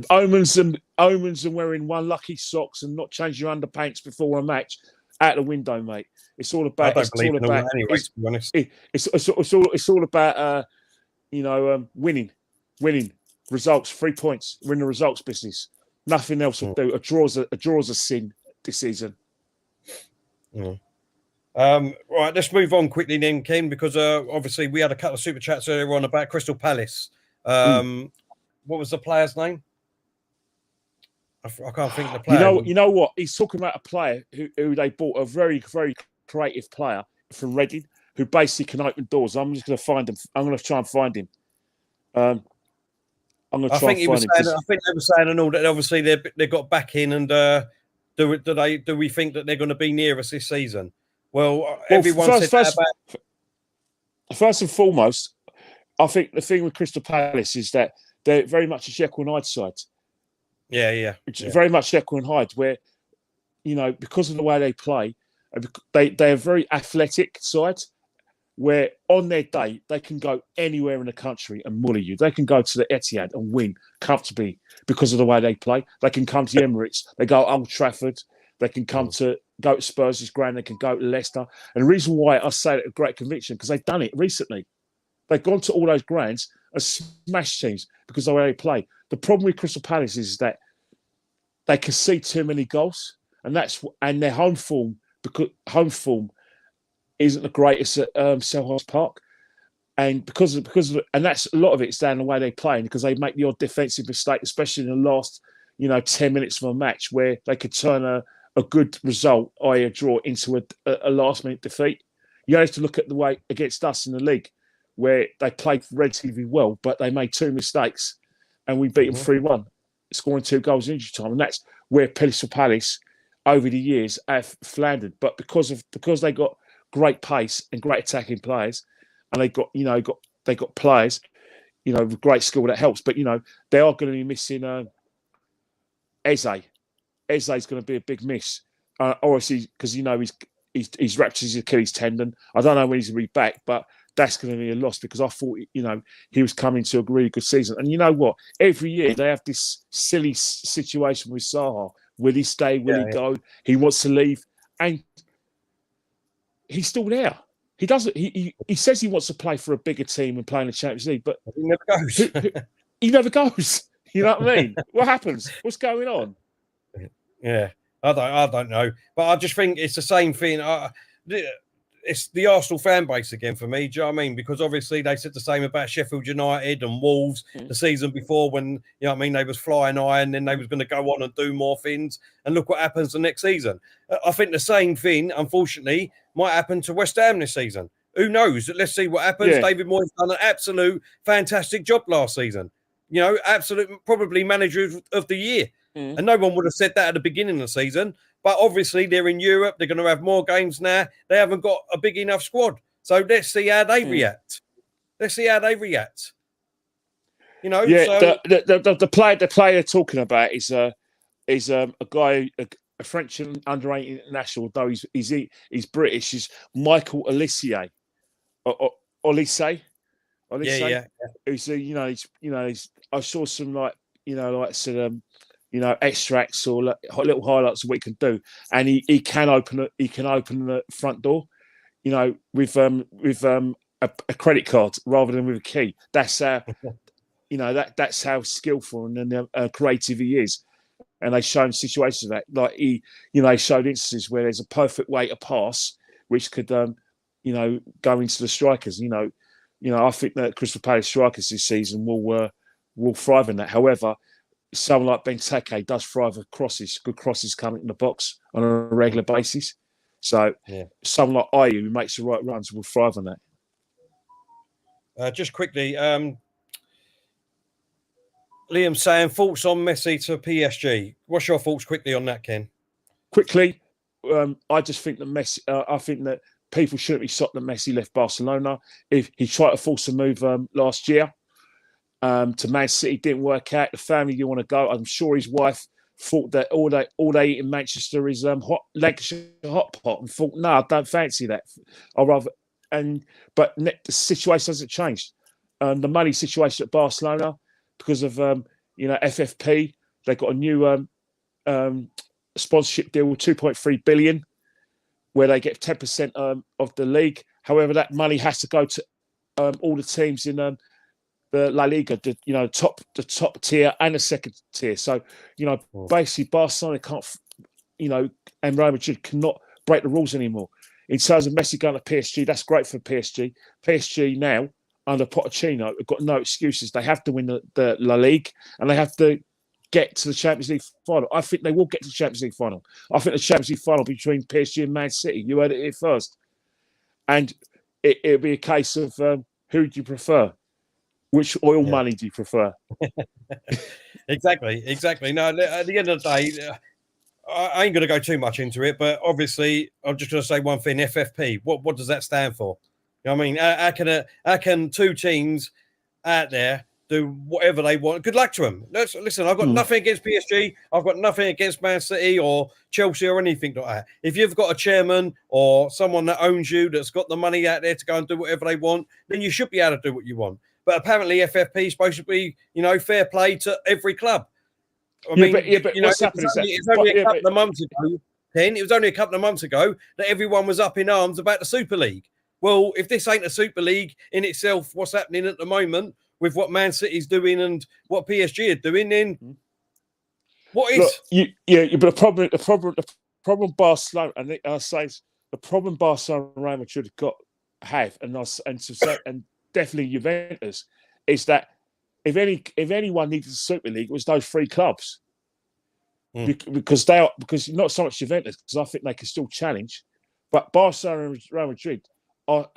Omens and wearing one lucky socks and not changing your underpants before a match, out the window, mate. It's all about. I don't believe in all that anyway, to be honest. It's all about winning results, 3 points. We're in the results business. Nothing else will do. A draw's a sin this season. Right, let's move on quickly then, Ken, because obviously we had a couple of super chats earlier on about Crystal Palace. What was the player's name? I can't think of the player. You know what? He's talking about a player who they bought, a very, very creative player from Reading who basically can open doors. I'm just going to find him. I'm going to try and find him. I think they were saying and all that. Obviously, they got back in, and do we think that they're going to be near us this season? Well, everyone said that about. First and foremost, I think the thing with Crystal Palace is that they're very much a Jekyll and Hyde side. Yeah. Very much Jekyll and Hyde, where because of the way they play, they're a very athletic side. Where on their day they can go anywhere in the country and mully you. They can go to the Etihad and win comfortably because of the way they play. They can come to the Emirates. They go to Old Trafford. They can go to Spurs' ground. They can go to Leicester. And the reason why I say it with great conviction, because they've done it recently. They've gone to all those grounds and smashed teams because of the way they play. The problem with Crystal Palace is that they concede too many goals, and their home form isn't the greatest at Selhurst Park, and because of that's a lot of it's down the way they play, because they make the odd defensive mistake, especially in the last 10 minutes of a match where they could turn a good result, i.e. a draw, into a last minute defeat. You have to look at the way against us in the league where they played relatively well, but they made 2 mistakes and we beat them 3-1, scoring 2 goals in injury time, and that's where Crystal Palace over the years have floundered. But because they got great pace and great attacking players, and they got players, with great skill that helps. But they are going to be missing Eze. Eze is going to be a big miss, obviously, because he's wrapped his Achilles tendon. I don't know when he's going to be back, but that's going to be a loss because I thought he was coming to a really good season. And you know what? Every year they have this silly situation with Zaha. Will he stay? Will he go? He wants to leave, and he's still there. He doesn't. He says he wants to play for a bigger team and play in the Champions League, but he never goes. He never goes. You know what I mean? What happens? What's going on? Yeah, I don't know, but I just think it's the same thing. It's the Arsenal fan base again for me. Do you know what I mean? Because obviously they said the same about Sheffield United and Wolves the season before, when they was flying high, and then they was going to go on and do more things. And look what happens the next season. I think the same thing, unfortunately, might happen to West Ham this season. Who knows? Let's see what happens. Yeah. David Moyes done an absolute fantastic job last season. Absolute probably manager of the year. And no one would have said that at the beginning of the season. But obviously they're in Europe. They're going to have more games now. They haven't got a big enough squad. So let's see how they react. Let's see how they react. Yeah, the player they're talking about is a guy, a French under-18 international, though he's British. He's Michael Olise. Olise. Yeah. Who's I saw some extracts or little highlights of what he can do, and he can open the front door, with a credit card rather than with a key. That's how that's how skillful and creative he is. And they've shown situations of that, like he showed instances where there's a perfect way to pass, which could go into the strikers. I think that Crystal Palace strikers this season will thrive in that. However, someone like Benteke does thrive with crosses, good crosses coming in the box on a regular basis. So someone like Ayew, who makes the right runs, will thrive on that. Just quickly, Liam saying thoughts on Messi to PSG. What's your thoughts quickly on that, Ken? Quickly, I just think that Messi. I think that people shouldn't be shocked that Messi left Barcelona. If he tried to force a move last year to Man City, didn't work out. The family didn't want to go. I'm sure his wife thought that all they eat in Manchester is Lancashire hot pot, and thought, no, I don't fancy that. I'd rather. But the situation hasn't changed. The money situation at Barcelona, because of FFP, they got a new sponsorship deal with 2.3 billion, where they get 10% of the league. However, that money has to go to all the teams in the La Liga, the top tier and the second tier. So basically Barcelona can't, and Real Madrid cannot break the rules anymore. In terms of Messi going to PSG, that's great for PSG. PSG now, under Pochettino, have got no excuses. They have to win the La Ligue, and they have to get to the Champions League final. I think they will get to the Champions League final. I think the Champions League final between PSG and Man City. You heard it here first. And it'll be a case of who do you prefer? Which oil money do you prefer? Exactly. No, at the end of the day, I ain't going to go too much into it, but obviously I'm just going to say one thing, FFP. What does that stand for? You know what I mean? How can two teams out there do whatever they want? Good luck to them. Listen, I've got nothing against PSG. I've got nothing against Man City or Chelsea or anything like that. If you've got a chairman or someone that owns you that's got the money out there to go and do whatever they want, then you should be able to do what you want. But apparently FFP is supposed to be, fair play to every club. I mean, what's happened is that it was only a couple of months ago, Ken, it was only a couple of months ago that everyone was up in arms about the Super League. Well, if this ain't a Super League in itself, what's happening at the moment with what Man City's doing and what PSG are doing, then what is? Look, but the problem Barcelona, and I say the problem Barcelona and Real Madrid and definitely Juventus is that if anyone needed a Super League, it was those three clubs. Because not so much Juventus, because I think they can still challenge, but Barcelona and Real Madrid are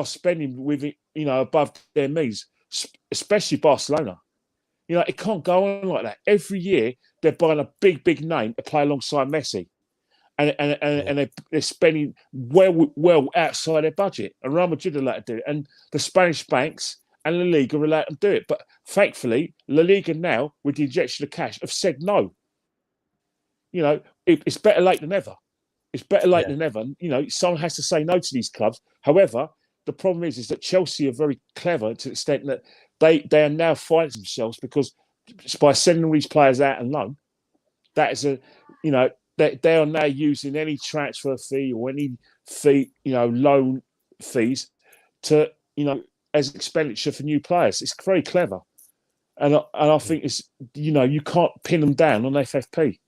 spending with above their means, especially Barcelona. It can't go on like that. Every year they're buying a big name to play alongside Messi, and they're spending well outside their budget. And Real Madrid are allowed to do it, and the Spanish banks and La Liga are allowed to do it. But thankfully, La Liga now, with the injection of cash, have said no. It's better late than never. It's better late than never. Someone has to say no to these clubs. However, the problem is that Chelsea are very clever to the extent that they are now fighting themselves, because by sending all these players out and loan, that is they are now using any transfer fee or any fee, loan fees to, as expenditure for new players. It's very clever. And I think it's, you can't pin them down on FFP.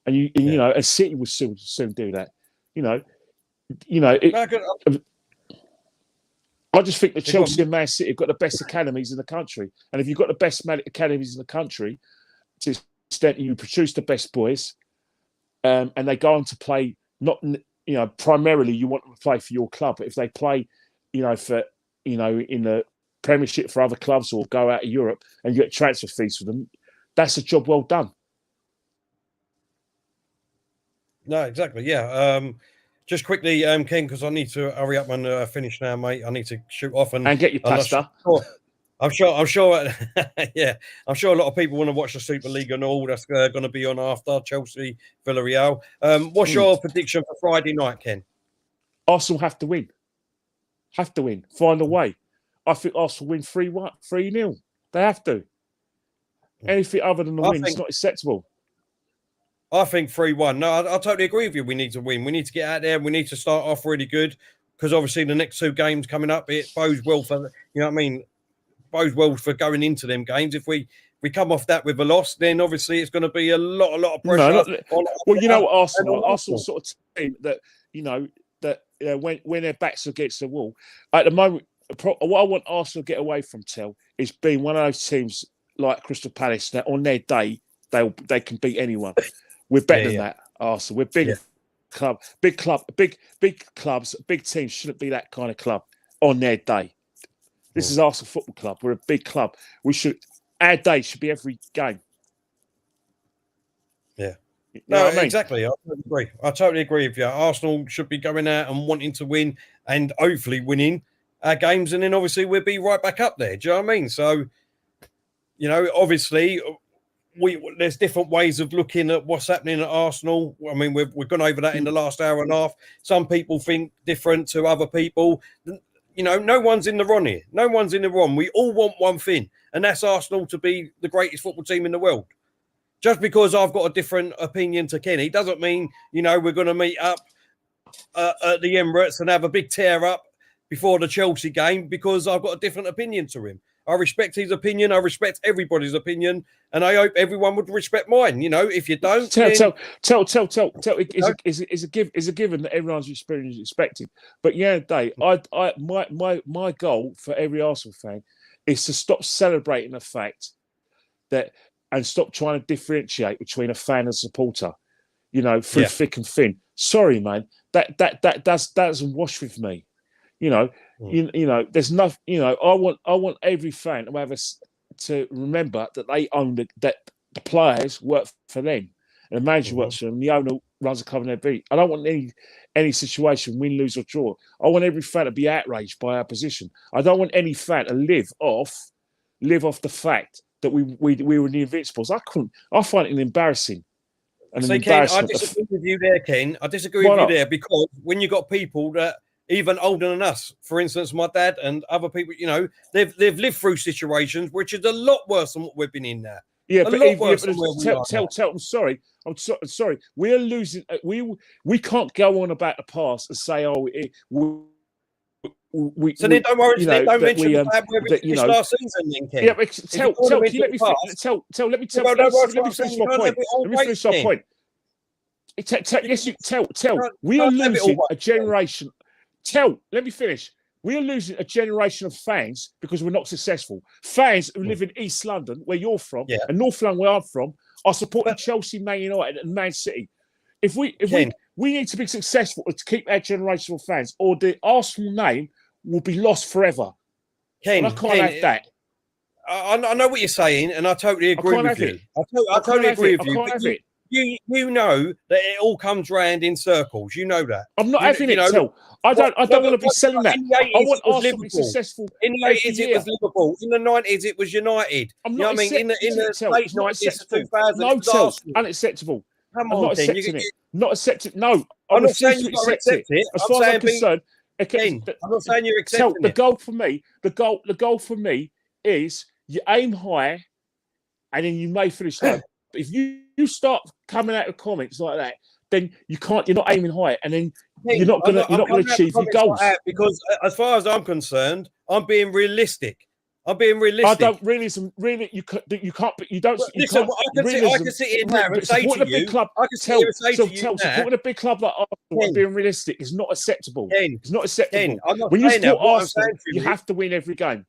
And and City will soon do that. I just think that Chelsea and Man City have got the best academies in the country. And if you've got the best academies in the country, to the extent you produce the best boys, and they go on to play, not primarily you want them to play for your club, but if they play, for in the Premiership for other clubs or go out of Europe and you get transfer fees for them, that's a job well done. No, exactly. Yeah. Just quickly, Ken, because I need to hurry up and finish now, mate. I need to shoot off and get your pasta. I'm sure. Yeah, I'm sure a lot of people want to watch the Super League and all. That's going to be on after Chelsea, Villarreal. What's your prediction for Friday night, Ken? Arsenal have to win. Find a way. I think Arsenal win 3-0. They have to. Anything other than the win is not acceptable. I think 3-1. No, I totally agree with you. We need to win. We need to get out there. We need to start off really good, because obviously the next two games coming up, it bodes well for, bodes well for going into them games. If we come off that with a loss, then obviously it's going to be a lot of pressure. Arsenal sort of team that, when their backs against the wall. At the moment, what I want Arsenal to get away from, is being one of those teams like Crystal Palace that on their day, they can beat anyone. We're better than that, Arsenal. We're big clubs, big teams shouldn't be that kind of club on their day. This is Arsenal Football Club. We're a big club. Our day should be every game. Yeah. You know what I mean? Exactly. I totally agree with you. Arsenal should be going out and wanting to win and hopefully winning our games. And then obviously we'll be right back up there. Do you know what I mean? So, you know, obviously there's different ways of looking at what's happening at Arsenal. I mean, we've gone over that in the last hour and a half. Some people think different to other people. You know, no one's in the wrong here. No one's in the wrong. We all want one thing, and that's Arsenal to be the greatest football team in the world. Just because I've got a different opinion to Kenny doesn't mean, you know, we're going to meet up at the Emirates and have a big tear up before the Chelsea game because I've got a different opinion to him. I respect his opinion. I respect everybody's opinion, and I hope everyone would respect mine. You know, if you don't, tell. It's a given that everyone's experience is expected. But yeah, Dave, my goal for every Arsenal fan is to stop celebrating the fact that and stop trying to differentiate between a fan and a supporter. You know, through thick and thin. Sorry, man, that doesn't wash with me. You know, you know, there's nothing. You know, I want every fan to have to remember that they own that the players work for them, and the manager works for them, and the owner runs a club in their beat. I don't want any situation, win, lose, or draw. I want every fan to be outraged by our position. I don't want any fan to live off the fact that we were the Invincibles. I find it embarrassing. So, Ken, I disagree with you there, Ken. I disagree with you there because when you got people that even older than us, for instance, my dad and other people, you know, they've lived through situations which is a lot worse than what we've been in now. Yeah, I'm sorry. I'm sorry. We're losing. We can't go on about the past and say, oh, then don't worry. Don't mention the bad where we finished last season, then, Ken. Yeah, let me finish my point. Let me finish my point. We are losing a generation. Let me finish. We are losing a generation of fans because we're not successful. Fans who live in East London, where you're from, and North London, where I'm from, are supporting Chelsea, Man United, and Man City. If we need to be successful to keep our generation of fans, or the Arsenal name will be lost forever. Ken, I can't have that. I know what you're saying, and I totally agree with you. I totally agree with you. You know that it all comes round in circles. You know that. I'm not having it. I don't want to be selling that. I want Arsenal to be successful. In the 80s, it was Liverpool. In the 90s, it was United. I'm not in the late 90s, 2000s, no, tell. Unacceptable. Come on, I'm not accepting it. Not accepting. No, I'm not saying you've got to accept it. As far as I'm concerned, I'm not saying you're accepting it. The goal for me is you aim high, and then you may finish low. But if you start coming out with comments like that, then you can't. You're not aiming high, and then you're not going to achieve your goals. Like because as far as I'm concerned, I'm being realistic. I don't realism. Really, you can't. You don't. Listen, I can sit here now and say to you. I can sit here and say to you now. Supporting a big club like Arsenal being realistic is not acceptable. It's not acceptable. Ken, when you support Arsenal, you have to win every game.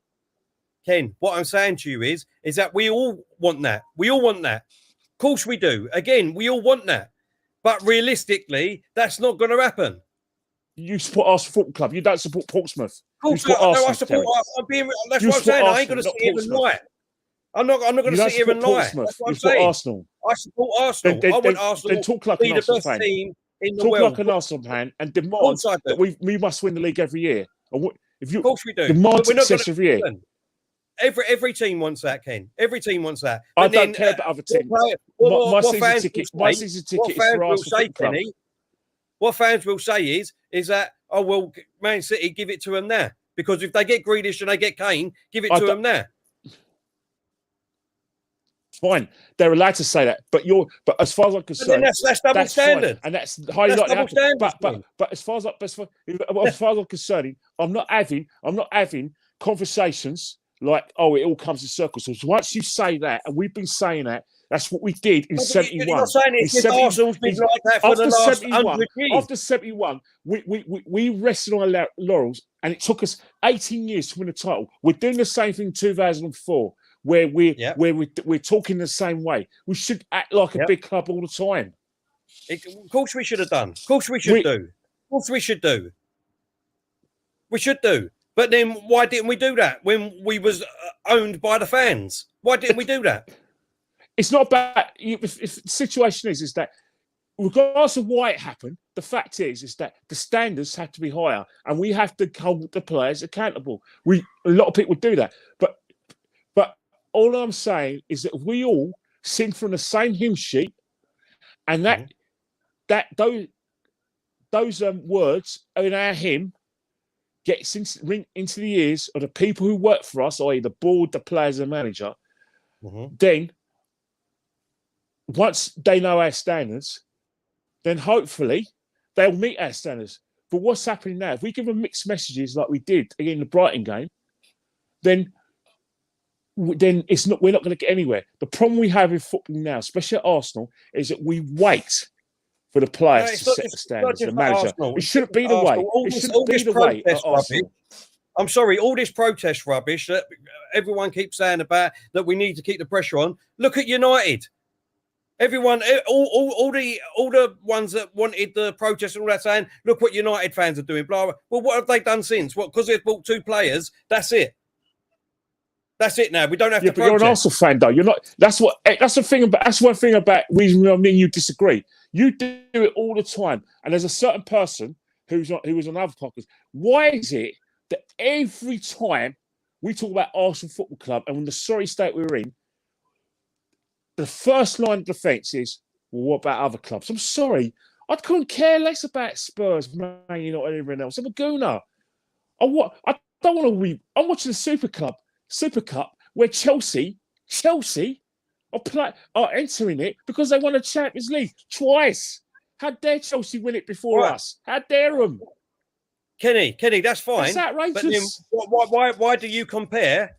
Ken, what I'm saying to you is that we all want that. We all want that. Of course we do. Again, we all want that. But realistically, that's not going to happen. You support Arsenal Football Club. You don't support Portsmouth. I support Arsenal. That's what I'm saying. I ain't going to sit here and lie. I'm not going to sit here and lie. That's what I'm saying. Arsenal. I support Arsenal. I want Arsenal to be the best team in the world. Talk like an Arsenal fan and demand that we must win the league every year. Of course we do. Demand success every year. Every team wants that, Ken. Every team wants that. I don't care about other teams. My season ticket is for Arsenal Club. What fans will say is that, oh, well, Man City, give it to them now. Because if they get Grealish and they get Kane, give it to them now. Fine. They're allowed to say that. But as far as I'm concerned, that's double standard. Fine. And that's highly likely to happen. But as far as I'm concerned, I'm not having conversations like, oh, it all comes in circles. So once you say that, and we've been saying that, that's what we did in 71. You're not saying it's Arsenal's been like that for the last 100 years. After 71, we rested on our laurels, and it took us 18 years to win a title. We're doing the same thing in 2004, where we're talking the same way. We should act like a big club all the time. Of course we should have done. Of course we should do. Of course we should do. We should do. But then why didn't we do that when we was owned by the fans? Why didn't we do that? It's not bad. If the situation is that regardless of why it happened, the fact is that the standards have to be higher, and we have to hold the players accountable. A lot of people do that, but all I'm saying is that we all sing from the same hymn sheet, and those words in our hymn gets into the ears of the people who work for us, i.e. the board, the players, and the manager. Then, once they know our standards, then hopefully they'll meet our standards. But what's happening now? If we give them mixed messages like we did in the Brighton game, then it's not. We're not going to get anywhere. The problem we have in football now, especially at Arsenal, is that we wait for the players to set the standards. The manager. It shouldn't be the way. It shouldn't be the way at Arsenal. I'm sorry, all this protest rubbish that everyone keeps saying about that we need to keep the pressure on. Look at United. Everyone, all the ones that wanted the protest and all that saying, look what United fans are doing. Blah, blah. Well, what have they done since? What? Because they've bought 2 players. That's it. That's it now. We don't have to protest. You're an Arsenal fan, though. You're not. That's the thing. That's one thing about reason me and you disagree. You do it all the time, and there's a certain person who was on other podcasts. Why is it that every time we talk about Arsenal Football Club and when the sorry state we're in, the first line of defence is, well, what about other clubs? I'm sorry, I couldn't care less about Spurs, Man United, or anyone else. I'm a Gooner. I'm watching the Super Cup, where Chelsea are entering it because they won the Champions League twice. How dare Chelsea win it before us? How dare them? Kenny, that's fine. That's outrageous. But then why do you compare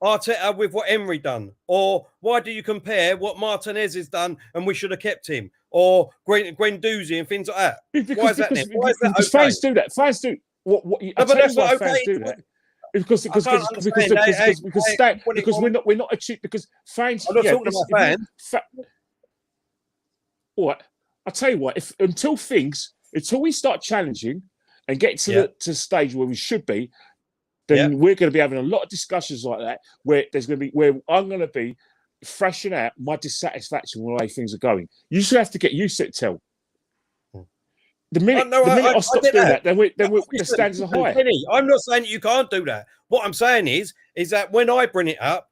Arteta with what Emery done? Or why do you compare what Martinez has done and we should have kept him? Or Guendouzi and things like that? Why is that? Because fans do that. Fans do. Fans do that. Because we're not achieving, because fans. I'm not talking about fans. What? I'll tell you what. Until we start challenging and get to the stage where we should be, then we're going to be having a lot of discussions like that. Where I'm going to be thrashing out my dissatisfaction with the way things are going. You should have to get used to it, Tel. The minute I stop doing that, then the standards are high. Kenny, I'm not saying that you can't do that. What I'm saying is that when I bring it up,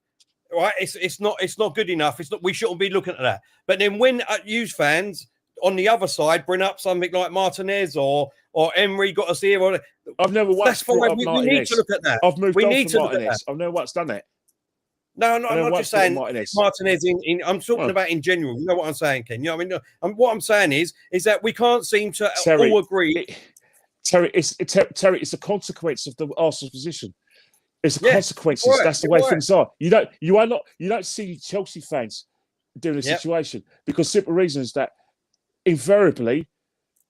right, it's not good enough. We shouldn't be looking at that. But then when you fans on the other side bring up something like Martinez or Emery got us here, I've never watched. That's fine. We need to look at that. I've moved on from Martinez. I've never once done that. No, I'm not just saying Martinez I'm talking about in general. You know what I'm saying, Ken? You know what I mean? What I'm saying is that we can't seem to all agree. Terry, it's a consequence of the Arsenal position. It's the consequences. Right, that's the way things are. You don't see Chelsea fans doing the situation because simple reason is that invariably,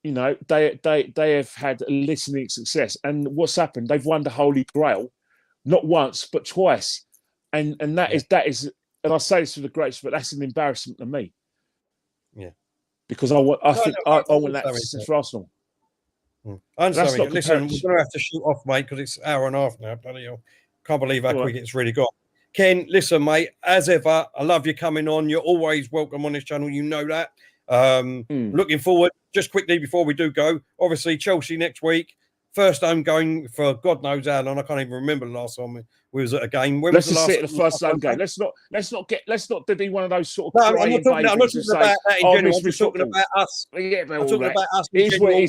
they have had listening success. And what's happened? They've won the Holy Grail, not once but twice. And that is, and I say this with the greatest, but that's an embarrassment to me. Yeah, because I want that for Arsenal. I'm sorry. Listen, we're going to have to shoot off, mate, because it's an hour and a half now. Bloody hell. Can't believe how quick it's really got. Ken, listen, mate, as ever, I love you coming on. You're always welcome on this channel. You know that. Looking forward, just quickly before we do go, obviously Chelsea next week. First home going for God knows how long. I can't even remember the last time we was at a game. Let's just sit at the first home game. Let's not be one of those sort of. No, I'm not talking about that in general. I'm just talking about us. Yeah, I'm talking about us in general.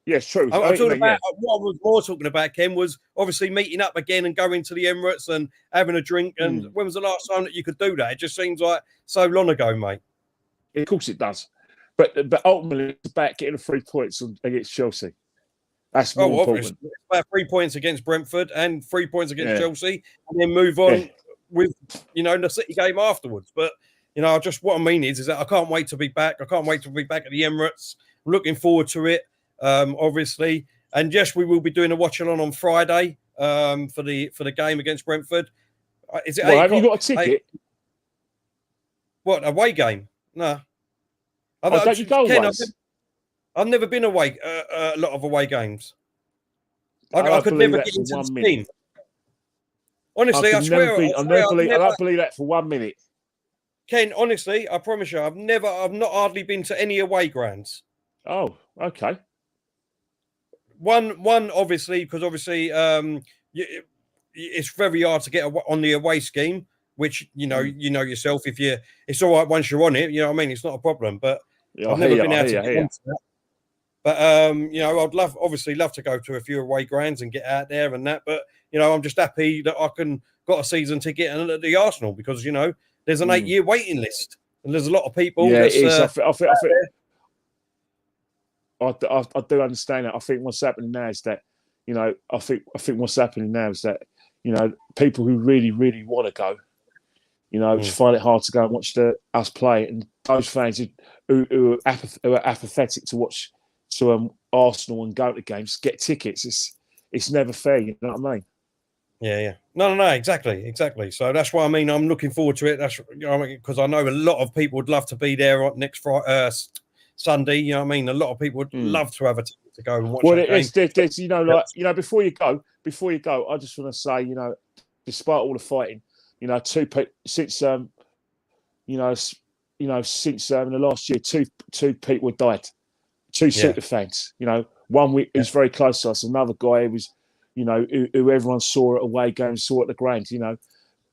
Yes, true. I'm talking about what I was more talking about, Ken, was obviously meeting up again and going to the Emirates and having a drink. And when was the last time that you could do that? It just seems like so long ago, mate. Of course it does. But ultimately, it's about getting the 3 points against Chelsea. That's more important. It's about 3 points against Brentford and 3 points against Chelsea, and then move on with the City game afterwards. But what I mean is that I can't wait to be back. I can't wait to be back at the Emirates. I'm looking forward to it. Obviously, and yes, we will be doing a watch along on Friday for the game against Brentford. Is it? Have you got a ticket? What, away game? No. Don't you go Ken, once? I've never been away a lot of away games. I could never get into the team. Honestly, I swear. I don't believe that for 1 minute. Ken, honestly, I promise you, I've not hardly been to any away grounds. Oh, okay. One, obviously, because obviously, it's very hard to get on the away scheme, which you know yourself. It's all right once you're on it. You know what I mean? It's not a problem. But I've never been able to get onto that. But I'd love to go to a few away grounds and get out there and that. But I'm just happy that I got a season ticket at the Arsenal because there's an 8-year waiting list and there's a lot of people. Yeah, it is. I do understand that. I think what's happening now is that I think what's happening now is that people who really really want to go, find it hard to go and watch us play, and those fans who are apathetic to watch Arsenal and go to games get tickets. It's never fair. You know what I mean? Yeah. No, exactly. So that's why I'm looking forward to it. That's because I know a lot of people would love to be there on next Friday, Sunday. You know what I mean? A lot of people would love to have a ticket to go and watch. Well, there's before you go, I just want to say, despite all the fighting, since in the last year, two people died. Two super fans, one who's very close to us, another guy who was, who everyone saw at away games, saw at the ground,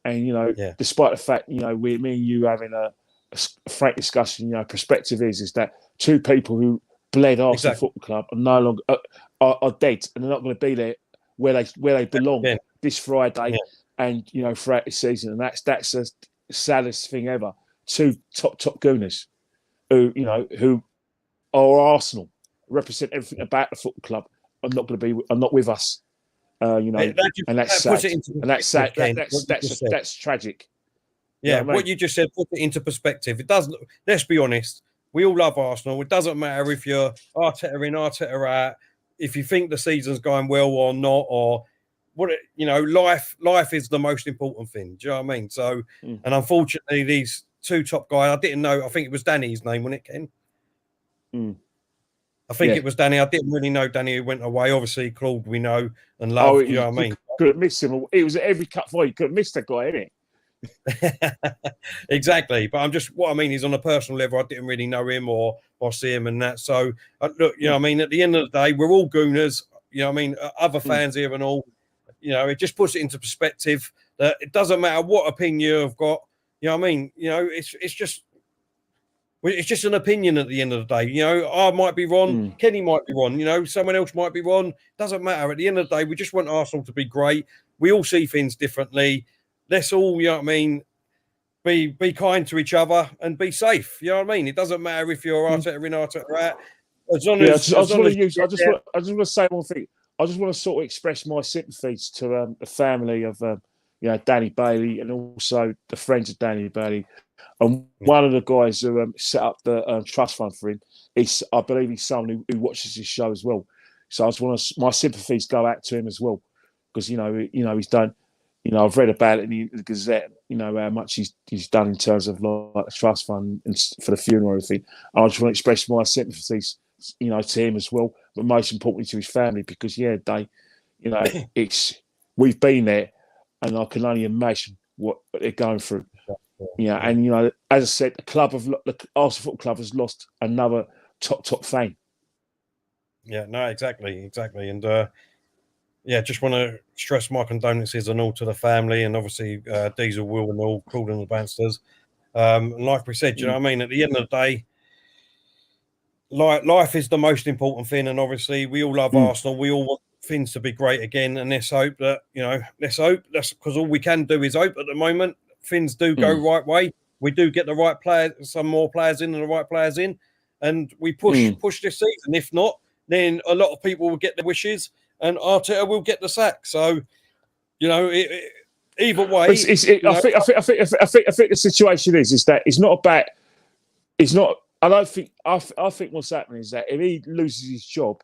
and despite the fact, me and you having a frank discussion, perspective is that two people who bled Arsenal Football Club are no longer are dead, and they're not going to be there where they belong this Friday, and throughout the season, and that's the saddest thing ever. Two top Gooners, who are Arsenal, represent everything about the football club. I'm not with us, and that's sad. That's tragic. Yeah, what you just said, put it into perspective. It doesn't. Let's be honest. We all love Arsenal. It doesn't matter if you're Arteta in, Arteta out. If you think the season's going well or not, or what life is the most important thing. Do you know what I mean? So, and unfortunately, these two top guys, I didn't know. I think it was Danny's name, wasn't it, Ken? I think it was Danny. I didn't really know Danny who went away. Obviously, Claude we know and love. You know what I mean? Could have missed him. It was at every cup fight. You could have missed that guy, innit? Exactly. But what I mean is on a personal level, I didn't really know him or see him and that. So, look, I mean, at the end of the day, we're all Gooners. You know what I mean? Other fans here and all. It just puts it into perspective that it doesn't matter what opinion you've got. You know what I mean? It's just an opinion at the end of the day. I might be wrong. Kenny might be wrong. Someone else might be wrong. Doesn't matter. At the end of the day, we just want Arsenal to be great. We all see things differently. Let's all, be kind to each other and be safe. You know what I mean? It doesn't matter if you're Arteta in, Arteta out. I just want to say one thing. I just want to sort of express my sympathies to the family of Danny Bailey and also the friends of Danny Bailey. And one of the guys who set up the trust fund for him, I believe he's someone who watches this show as well. So I just want my sympathies go out to him as well, because he's done. I've read about it in the Gazette. How much he's done in terms of like the trust fund and for the funeral and everything. I just want to express my sympathies, to him as well, but most importantly to his family, because we've been there, and I can only imagine what they're going through. And as I said, the Arsenal Football Club has lost another top fan. Yeah, no, exactly, and just want to stress my condolences and all to the family, and obviously Diesel, Will, and all, Claude and the BANSTAS. And like we said, you know what I mean. At the end of the day, life is the most important thing, and obviously we all love Arsenal. We all want things to be great again, and let's hope that that's because all we can do is hope at the moment. Things do go right way. We do get the right players, some more players in and the right players in, and we push this season. If not, then a lot of people will get their wishes, and Arteta will get the sack. So, either way, I think the situation is that it's not about. It's not. I think what's happening is that if he loses his job,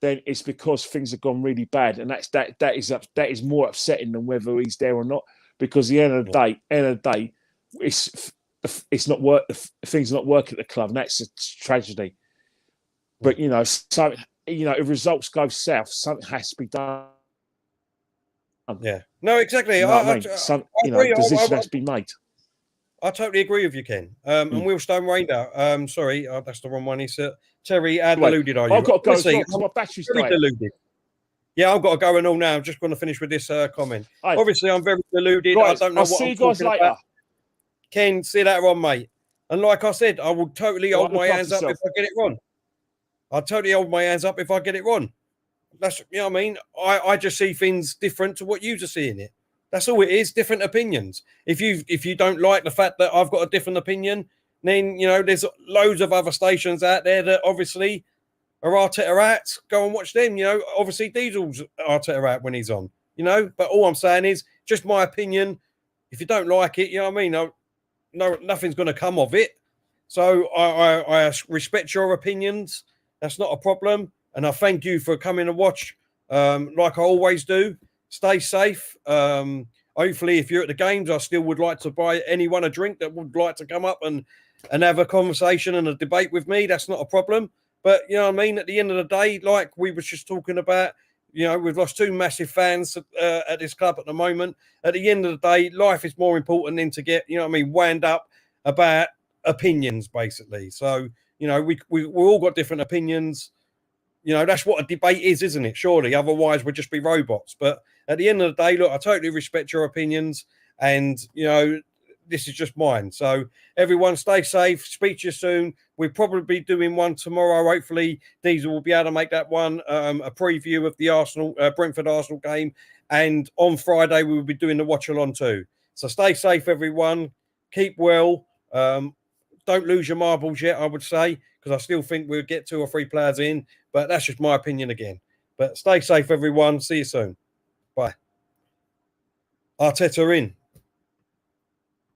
then it's because things have gone really bad, and that is more upsetting than whether he's there or not. Because at the end of the day, it's not work. Things not working at the club, and that's a tragedy. But if results go south, something has to be done Yeah. No, exactly. You know what I mean? Decision has to be made. I totally agree with you, Ken. And Will Stone Raider. Sorry, that's the wrong one. He said, Terry, how deluded are you? I've got to go as well because my battery's very deluded. Yeah, I've got to go and all now. I'm just going to finish with this comment. Hey. Obviously, I'm very deluded. Right, I don't know I'll what see I'm you guys talking later. about. Ken, see you later on, mate. And like I said, I will totally hold my hands up if I get it wrong. I'll totally hold my hands up if I get it wrong. That's, you know what I mean? I just see things different to what you are seeing it. That's all it is, different opinions. If you don't like the fact that I've got a different opinion, then, you know, there's loads of other stations out there that obviously are Arteta out. Go and watch them, you know. Obviously, Diesel's Arteta out when he's on, you know. But all I'm saying is, just my opinion. If you don't like it, you know what I mean? No, nothing's going to come of it. So I respect your opinions. That's not a problem. And I thank you for coming to watch, like I always do. Stay safe. Hopefully, if you're at the games, I still would like to buy anyone a drink that would like to come up and have a conversation and a debate with me. That's not a problem. But, you know what I mean? At the end of the day, like we were just talking about, you know, we've lost two massive fans at this club at the moment. At the end of the day, life is more important than to get, you know what I mean, wound up about opinions, basically. So, you know, we all got different opinions. You know, that's what a debate is, isn't it? Surely. Otherwise, we'd just be robots. But at the end of the day, look, I totally respect your opinions. And, you know, this is just mine. So everyone stay safe. Speak to you soon. We'll probably be doing one tomorrow. Hopefully, Diesel will be able to make that one a preview of the Brentford Arsenal game. And on Friday, we will be doing the watch along too. So stay safe, everyone. Keep well. Don't lose your marbles yet, I would say, because I still think we'll get 2 or 3 players in. But that's just my opinion again. But stay safe, everyone. See you soon. Bye. Arteta in.